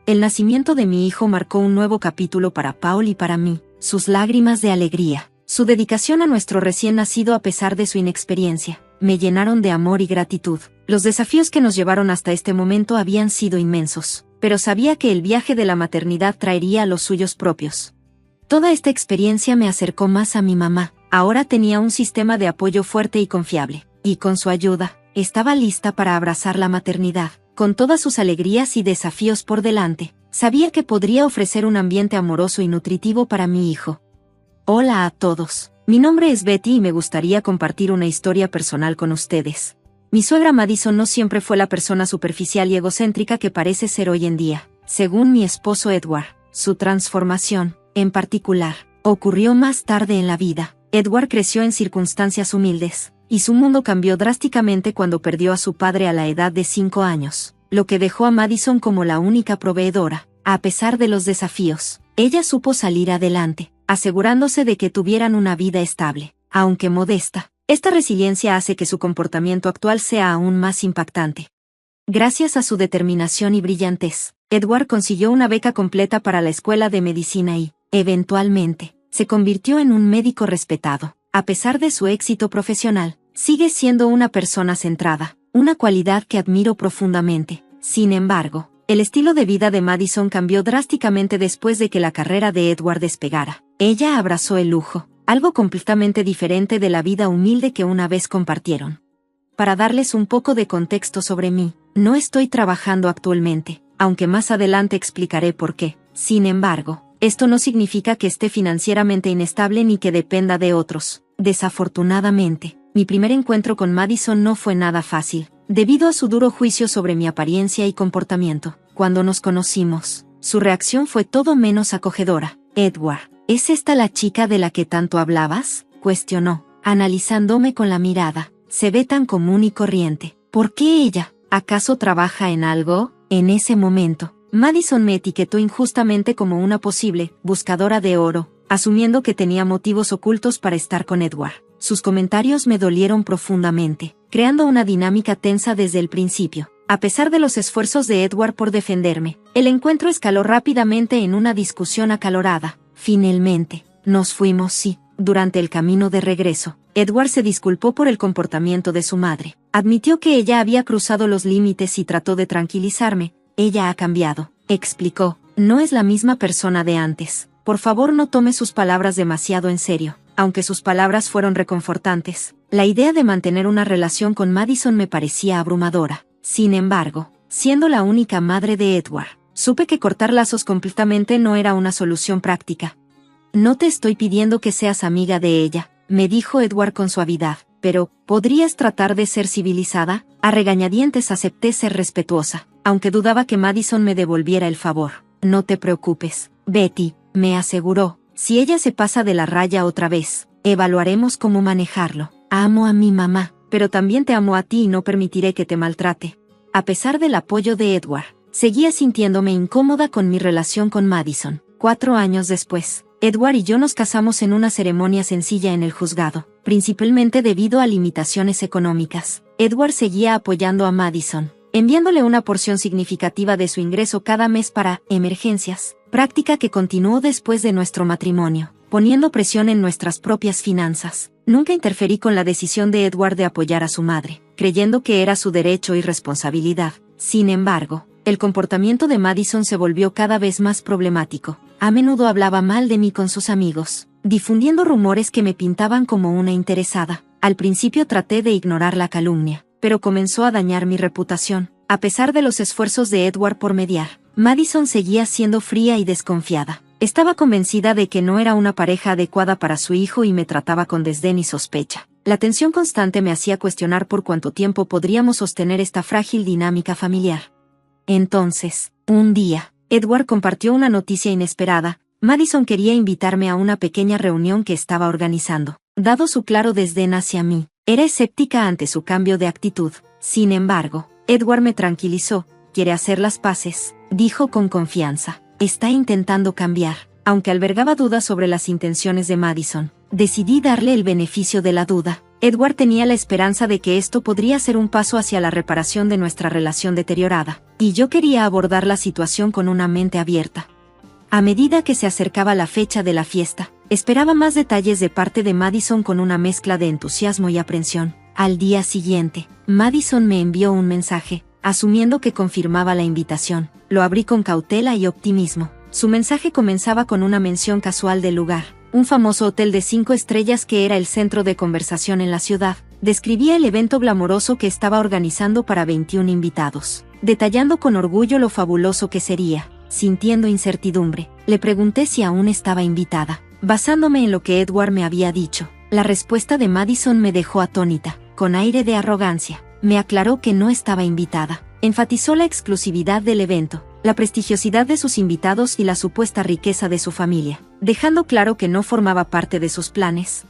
El nacimiento de mi hijo marcó un nuevo capítulo para Paul y para mí. Sus lágrimas de alegría, su dedicación a nuestro recién nacido a pesar de su inexperiencia, me llenaron de amor y gratitud. Los desafíos que nos llevaron hasta este momento habían sido inmensos, pero sabía que el viaje de la maternidad traería los suyos propios. Toda esta experiencia me acercó más a mi mamá. Ahora tenía un sistema de apoyo fuerte y confiable, y con su ayuda, estaba lista para abrazar la maternidad, con todas sus alegrías y desafíos por delante. Sabía que podría ofrecer un ambiente amoroso y nutritivo para mi hijo. Hola a todos. Mi nombre es Betty y me gustaría compartir una historia personal con ustedes. Mi suegra Madison no siempre fue la persona superficial y egocéntrica que parece ser hoy en día. Según mi esposo Edward, su transformación, en particular, ocurrió más tarde en la vida. Edward creció en circunstancias humildes, y su mundo cambió drásticamente cuando perdió a su padre a la edad de 5 años, lo que dejó a Madison como la única proveedora. A pesar de los desafíos, ella supo salir adelante, asegurándose de que tuvieran una vida estable, aunque modesta. Esta resiliencia hace que su comportamiento actual sea aún más impactante. Gracias a su determinación y brillantez, Edward consiguió una beca completa para la escuela de medicina y, eventualmente, se convirtió en un médico respetado. A pesar de su éxito profesional, sigue siendo una persona centrada, una cualidad que admiro profundamente. Sin embargo, el estilo de vida de Madison cambió drásticamente después de que la carrera de Edward despegara. Ella abrazó el lujo, algo completamente diferente de la vida humilde que una vez compartieron. Para darles un poco de contexto sobre mí, no estoy trabajando actualmente, aunque más adelante explicaré por qué. Sin embargo, esto no significa que esté financieramente inestable ni que dependa de otros. Desafortunadamente, mi primer encuentro con Madison no fue nada fácil, debido a su duro juicio sobre mi apariencia y comportamiento. Cuando nos conocimos, su reacción fue todo menos acogedora. Edward, ¿es esta la chica de la que tanto hablabas?, cuestionó, analizándome con la mirada. Se ve tan común y corriente. ¿Por qué ella? ¿Acaso trabaja en algo? En ese momento, Madison me etiquetó injustamente como una posible buscadora de oro, asumiendo que tenía motivos ocultos para estar con Edward. Sus comentarios me dolieron profundamente, creando una dinámica tensa desde el principio. A pesar de los esfuerzos de Edward por defenderme, el encuentro escaló rápidamente en una discusión acalorada. Finalmente, nos fuimos y, durante el camino de regreso, Edward se disculpó por el comportamiento de su madre. Admitió que ella había cruzado los límites y trató de tranquilizarme. Ella ha cambiado, explicó. No es la misma persona de antes. Por favor, no tome sus palabras demasiado en serio. Aunque sus palabras fueron reconfortantes, la idea de mantener una relación con Madison me parecía abrumadora. Sin embargo, siendo la única madre de Edward, supe que cortar lazos completamente no era una solución práctica. No te estoy pidiendo que seas amiga de ella, me dijo Edward con suavidad, pero, ¿podrías tratar de ser civilizada? A regañadientes acepté ser respetuosa, aunque dudaba que Madison me devolviera el favor. No te preocupes, Betty, me aseguró. Si ella se pasa de la raya otra vez, evaluaremos cómo manejarlo. Amo a mi mamá, pero también te amo a ti y no permitiré que te maltrate. A pesar del apoyo de Edward, seguía sintiéndome incómoda con mi relación con Madison. 4 años después, Edward y yo nos casamos en una ceremonia sencilla en el juzgado, principalmente debido a limitaciones económicas. Edward seguía apoyando a Madison, enviándole una porción significativa de su ingreso cada mes para emergencias, práctica que continuó después de nuestro matrimonio, poniendo presión en nuestras propias finanzas. Nunca interferí con la decisión de Edward de apoyar a su madre, creyendo que era su derecho y responsabilidad. Sin embargo, el comportamiento de Madison se volvió cada vez más problemático. A menudo hablaba mal de mí con sus amigos, difundiendo rumores que me pintaban como una interesada. Al principio traté de ignorar la calumnia, pero comenzó a dañar mi reputación. A pesar de los esfuerzos de Edward por mediar, Madison seguía siendo fría y desconfiada. Estaba convencida de que no era una pareja adecuada para su hijo y me trataba con desdén y sospecha. La tensión constante me hacía cuestionar por cuánto tiempo podríamos sostener esta frágil dinámica familiar. Entonces, un día, Edward compartió una noticia inesperada. Madison quería invitarme a una pequeña reunión que estaba organizando. Dado su claro desdén hacia mí, era escéptica ante su cambio de actitud. Sin embargo, Edward me tranquilizó. «Quiere hacer las paces», dijo con confianza. «Está intentando cambiar». Aunque albergaba dudas sobre las intenciones de Madison, decidí darle el beneficio de la duda. Edward tenía la esperanza de que esto podría ser un paso hacia la reparación de nuestra relación deteriorada, y yo quería abordar la situación con una mente abierta. A medida que se acercaba la fecha de la fiesta, esperaba más detalles de parte de Madison con una mezcla de entusiasmo y aprensión. Al día siguiente, Madison me envió un mensaje, asumiendo que confirmaba la invitación. Lo abrí con cautela y optimismo. Su mensaje comenzaba con una mención casual del lugar, un famoso hotel de 5 estrellas que era el centro de conversación en la ciudad. Describía el evento glamoroso que estaba organizando para 21 invitados, detallando con orgullo lo fabuloso que sería. Sintiendo incertidumbre, le pregunté si aún estaba invitada, basándome en lo que Edward me había dicho. La respuesta de Madison me dejó atónita. Con aire de arrogancia, me aclaró que no estaba invitada. Enfatizó la exclusividad del evento, la prestigiosidad de sus invitados y la supuesta riqueza de su familia, dejando claro que no formaba parte de sus planes.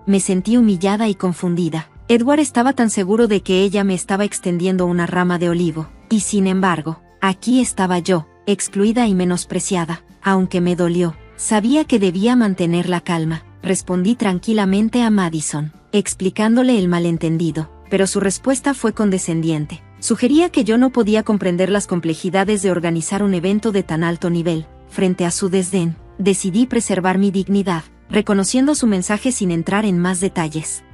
Me sentí humillada y confundida. Edward estaba tan seguro de que ella me estaba extendiendo una rama de olivo, y sin embargo, aquí estaba yo, excluida y menospreciada. Aunque me dolió, sabía que debía mantener la calma. Respondí tranquilamente a Madison, explicándole el malentendido, pero su respuesta fue condescendiente. Sugería que yo no podía comprender las complejidades de organizar un evento de tan alto nivel. Frente a su desdén, decidí preservar mi dignidad, reconociendo su mensaje sin entrar en más detalles.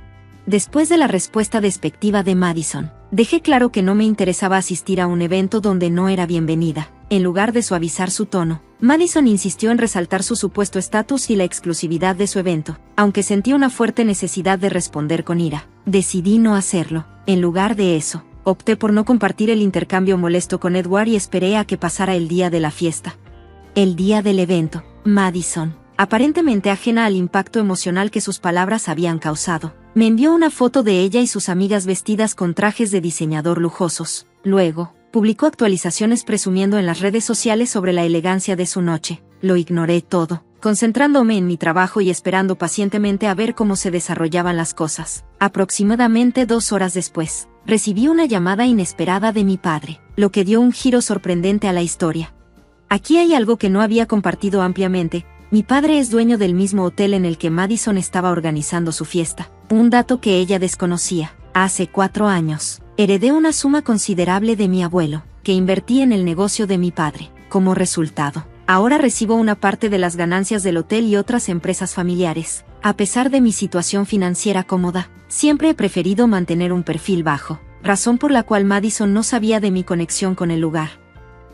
Después de la respuesta despectiva de Madison, dejé claro que no me interesaba asistir a un evento donde no era bienvenida. En lugar de suavizar su tono, Madison insistió en resaltar su supuesto estatus y la exclusividad de su evento. Aunque sentí una fuerte necesidad de responder con ira, decidí no hacerlo. En lugar de eso, opté por no compartir el intercambio molesto con Edward y esperé a que pasara el día de la fiesta. El día del evento, Madison, aparentemente ajena al impacto emocional que sus palabras habían causado, me envió una foto de ella y sus amigas vestidas con trajes de diseñador lujosos. Luego, publicó actualizaciones presumiendo en las redes sociales sobre la elegancia de su noche. Lo ignoré todo, concentrándome en mi trabajo y esperando pacientemente a ver cómo se desarrollaban las cosas. Aproximadamente 2 horas después, recibí una llamada inesperada de mi padre, lo que dio un giro sorprendente a la historia. Aquí hay algo que no había compartido ampliamente. Mi padre es dueño del mismo hotel en el que Madison estaba organizando su fiesta, un dato que ella desconocía. Hace 4 años, heredé una suma considerable de mi abuelo, que invertí en el negocio de mi padre. Como resultado, ahora recibo una parte de las ganancias del hotel y otras empresas familiares. A pesar de mi situación financiera cómoda, siempre he preferido mantener un perfil bajo, razón por la cual Madison no sabía de mi conexión con el lugar.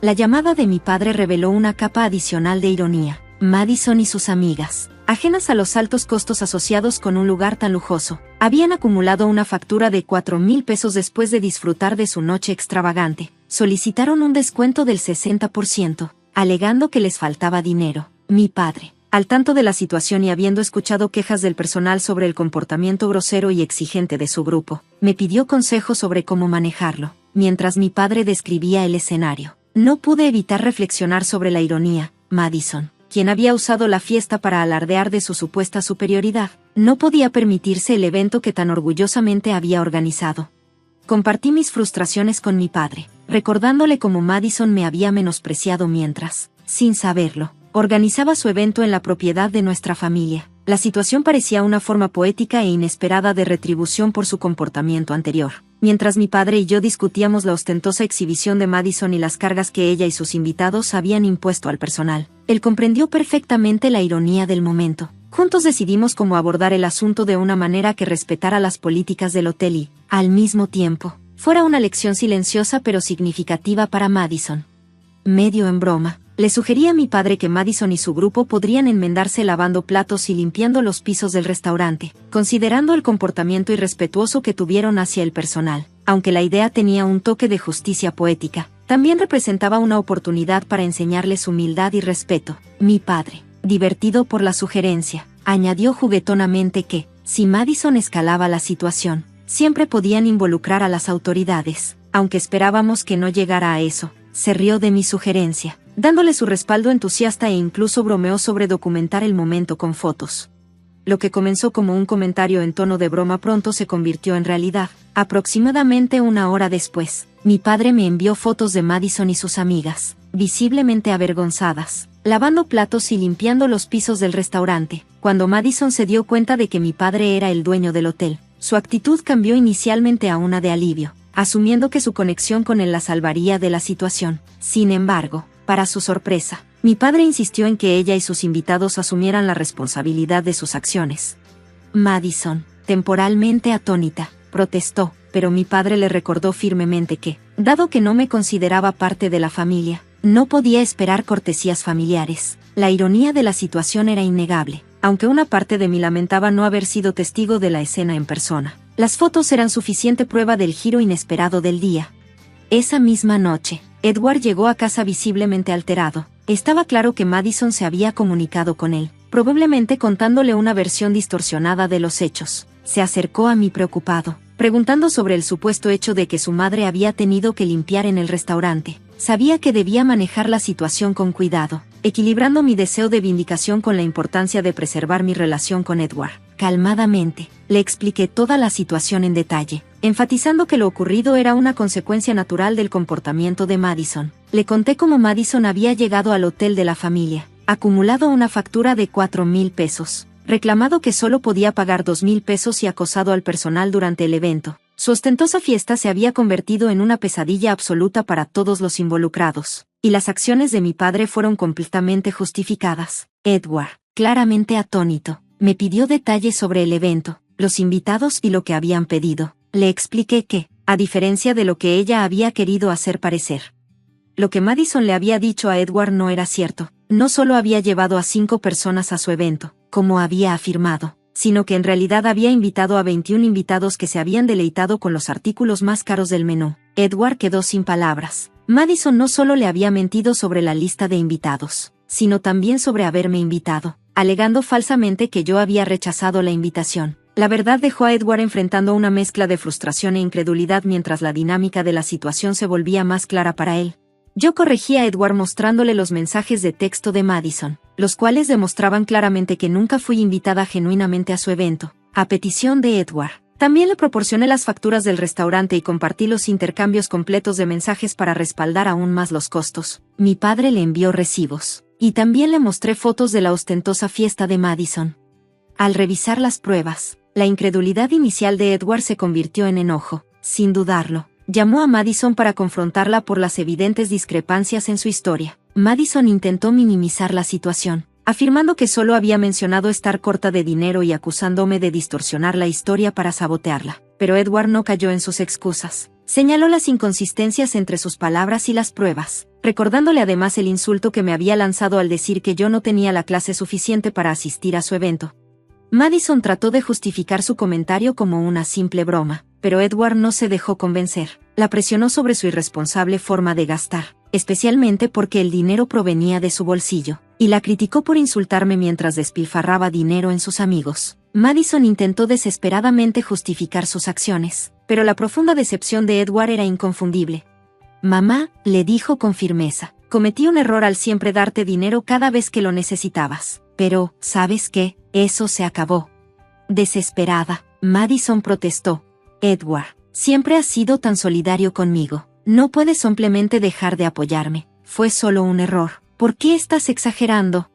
La llamada de mi padre reveló una capa adicional de ironía. Madison y sus amigas, ajenas a los altos costos asociados con un lugar tan lujoso, habían acumulado una factura de 4,000 pesos después de disfrutar de su noche extravagante. Solicitaron un descuento del 60%, alegando que les faltaba dinero. Mi padre, al tanto de la situación y habiendo escuchado quejas del personal sobre el comportamiento grosero y exigente de su grupo, me pidió consejos sobre cómo manejarlo. Mientras mi padre describía el escenario, no pude evitar reflexionar sobre la ironía. Madison, quien había usado la fiesta para alardear de su supuesta superioridad, no podía permitirse el evento que tan orgullosamente había organizado. Compartí mis frustraciones con mi padre, recordándole cómo Madison me había menospreciado mientras, sin saberlo, organizaba su evento en la propiedad de nuestra familia. La situación parecía una forma poética e inesperada de retribución por su comportamiento anterior. Mientras mi padre y yo discutíamos la ostentosa exhibición de Madison y las cargas que ella y sus invitados habían impuesto al personal, él comprendió perfectamente la ironía del momento. Juntos decidimos cómo abordar el asunto de una manera que respetara las políticas del hotel y, al mismo tiempo, fuera una lección silenciosa pero significativa para Madison. Medio en broma, le sugerí a mi padre que Madison y su grupo podrían enmendarse lavando platos y limpiando los pisos del restaurante, considerando el comportamiento irrespetuoso que tuvieron hacia el personal. Aunque la idea tenía un toque de justicia poética, también representaba una oportunidad para enseñarles humildad y respeto. Mi padre, divertido por la sugerencia, añadió juguetonamente que, si Madison escalaba la situación, siempre podían involucrar a las autoridades, aunque esperábamos que no llegara a eso. Se rió de mi sugerencia, dándole su respaldo entusiasta e incluso bromeó sobre documentar el momento con fotos. Lo que comenzó como un comentario en tono de broma pronto se convirtió en realidad. Aproximadamente una hora después, mi padre me envió fotos de Madison y sus amigas, visiblemente avergonzadas, lavando platos y limpiando los pisos del restaurante. Cuando Madison se dio cuenta de que mi padre era el dueño del hotel, su actitud cambió inicialmente a una de alivio, asumiendo que su conexión con él la salvaría de la situación. Sin embargo, para su sorpresa, mi padre insistió en que ella y sus invitados asumieran la responsabilidad de sus acciones. Madison, temporalmente atónita, protestó, pero mi padre le recordó firmemente que, dado que no me consideraba parte de la familia, no podía esperar cortesías familiares. La ironía de la situación era innegable, aunque una parte de mí lamentaba no haber sido testigo de la escena en persona. Las fotos eran suficiente prueba del giro inesperado del día. Esa misma noche, Edward llegó a casa visiblemente alterado. Estaba claro que Madison se había comunicado con él, probablemente contándole una versión distorsionada de los hechos. Se acercó a mí preocupado, preguntando sobre el supuesto hecho de que su madre había tenido que limpiar en el restaurante. Sabía que debía manejar la situación con cuidado, equilibrando mi deseo de vindicación con la importancia de preservar mi relación con Edward. Calmadamente, le expliqué toda la situación en detalle, enfatizando que lo ocurrido era una consecuencia natural del comportamiento de Madison. Le conté cómo Madison había llegado al hotel de la familia, acumulado una factura de 4,000 pesos, reclamado que solo podía pagar 2,000 pesos y acosado al personal durante el evento. Su ostentosa fiesta se había convertido en una pesadilla absoluta para todos los involucrados, y las acciones de mi padre fueron completamente justificadas. Edward, claramente atónito, me pidió detalles sobre el evento, los invitados y lo que habían pedido. Le expliqué que, a diferencia de lo que ella había querido hacer parecer, lo que Madison le había dicho a Edward no era cierto. No solo había llevado a 5 personas a su evento, como había afirmado, sino que en realidad había invitado a 21 invitados que se habían deleitado con los artículos más caros del menú. Edward quedó sin palabras. Madison no solo le había mentido sobre la lista de invitados, sino también sobre haberme invitado, alegando falsamente que yo había rechazado la invitación. La verdad dejó a Edward enfrentando una mezcla de frustración e incredulidad mientras la dinámica de la situación se volvía más clara para él. Yo corregí a Edward mostrándole los mensajes de texto de Madison, los cuales demostraban claramente que nunca fui invitada genuinamente a su evento, a petición de Edward. También le proporcioné las facturas del restaurante y compartí los intercambios completos de mensajes para respaldar aún más los costos. Mi padre le envió recibos, y también le mostré fotos de la ostentosa fiesta de Madison. Al revisar las pruebas, la incredulidad inicial de Edward se convirtió en enojo, sin dudarlo. Llamó a Madison para confrontarla por las evidentes discrepancias en su historia. Madison intentó minimizar la situación, afirmando que solo había mencionado estar corta de dinero y acusándome de distorsionar la historia para sabotearla. Pero Edward no cayó en sus excusas. Señaló las inconsistencias entre sus palabras y las pruebas, recordándole además el insulto que me había lanzado al decir que yo no tenía la clase suficiente para asistir a su evento. Madison trató de justificar su comentario como una simple broma, pero Edward no se dejó convencer. La presionó sobre su irresponsable forma de gastar, especialmente porque el dinero provenía de su bolsillo, y la criticó por insultarme mientras despilfarraba dinero en sus amigos. Madison intentó desesperadamente justificar sus acciones, pero la profunda decepción de Edward era inconfundible. Mamá, le dijo con firmeza, cometí un error al siempre darte dinero cada vez que lo necesitabas. Pero, ¿sabes qué? Eso se acabó. Desesperada, Madison protestó. Edward, siempre has sido tan solidario conmigo. No puedes simplemente dejar de apoyarme. Fue solo un error. ¿Por qué estás exagerando?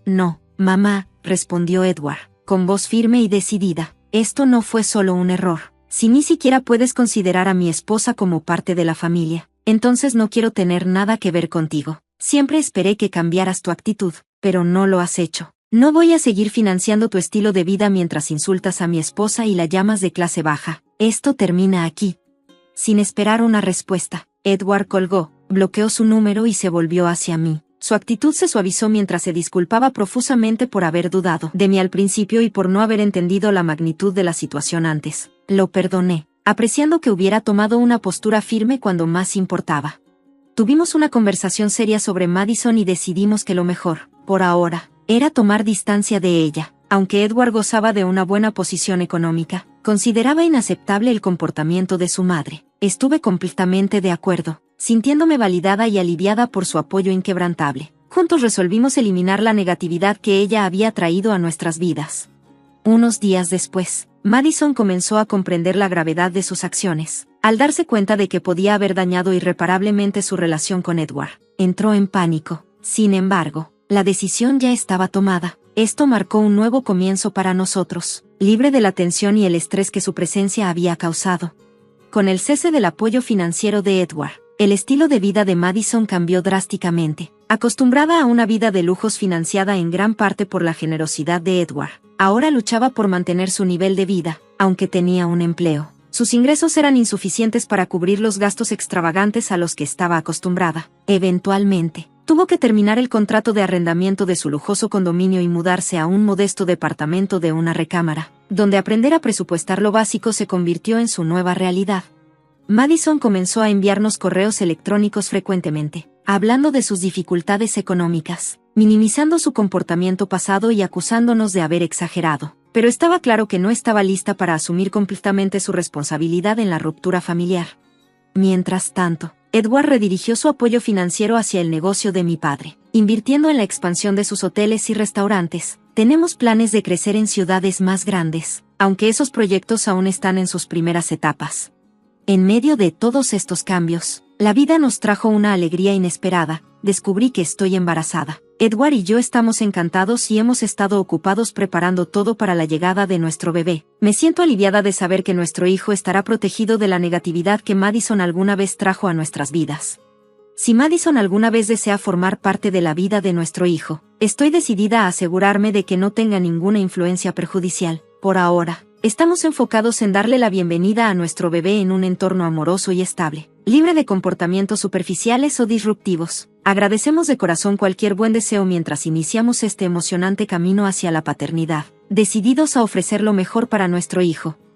No, mamá, respondió Edward, con voz firme y decidida. Esto no fue solo un error. Si ni siquiera puedes considerar a mi esposa como parte de la familia, entonces no quiero tener nada que ver contigo. Siempre esperé que cambiaras tu actitud, pero no lo has hecho. No voy a seguir financiando tu estilo de vida mientras insultas a mi esposa y la llamas de clase baja. Esto termina aquí. Sin esperar una respuesta, Edward colgó, bloqueó su número y se volvió hacia mí. Su actitud se suavizó mientras se disculpaba profusamente por haber dudado de mí al principio y por no haber entendido la magnitud de la situación antes. Lo perdoné, apreciando que hubiera tomado una postura firme cuando más importaba. Tuvimos una conversación seria sobre Madison y decidimos que lo mejor, por ahora, era tomar distancia de ella. Aunque Edward gozaba de una buena posición económica, consideraba inaceptable el comportamiento de su madre. Estuve completamente de acuerdo, sintiéndome validada y aliviada por su apoyo inquebrantable. Juntos resolvimos eliminar la negatividad que ella había traído a nuestras vidas. Unos días después, Madison comenzó a comprender la gravedad de sus acciones. Al darse cuenta de que podía haber dañado irreparablemente su relación con Edward, entró en pánico. Sin embargo, la decisión ya estaba tomada. Esto marcó un nuevo comienzo para nosotros, libre de la tensión y el estrés que su presencia había causado. Con el cese del apoyo financiero de Edward, el estilo de vida de Madison cambió drásticamente. Acostumbrada a una vida de lujos financiada en gran parte por la generosidad de Edward, ahora luchaba por mantener su nivel de vida, aunque tenía un empleo. Sus ingresos eran insuficientes para cubrir los gastos extravagantes a los que estaba acostumbrada. Eventualmente, tuvo que terminar el contrato de arrendamiento de su lujoso condominio y mudarse a un modesto departamento de una recámara, donde aprender a presupuestar lo básico se convirtió en su nueva realidad. Madison comenzó a enviarnos correos electrónicos frecuentemente, hablando de sus dificultades económicas, minimizando su comportamiento pasado y acusándonos de haber exagerado. Pero estaba claro que no estaba lista para asumir completamente su responsabilidad en la ruptura familiar. Mientras tanto, Edward redirigió su apoyo financiero hacia el negocio de mi padre, invirtiendo en la expansión de sus hoteles y restaurantes. Tenemos planes de crecer en ciudades más grandes, aunque esos proyectos aún están en sus primeras etapas. En medio de todos estos cambios, la vida nos trajo una alegría inesperada. Descubrí que estoy embarazada. Edward y yo estamos encantados y hemos estado ocupados preparando todo para la llegada de nuestro bebé. Me siento aliviada de saber que nuestro hijo estará protegido de la negatividad que Madison alguna vez trajo a nuestras vidas. Si Madison alguna vez desea formar parte de la vida de nuestro hijo, estoy decidida a asegurarme de que no tenga ninguna influencia perjudicial. Por ahora, estamos enfocados en darle la bienvenida a nuestro bebé en un entorno amoroso y estable, libre de comportamientos superficiales o disruptivos. Agradecemos de corazón cualquier buen deseo mientras iniciamos este emocionante camino hacia la paternidad, decididos a ofrecer lo mejor para nuestro hijo.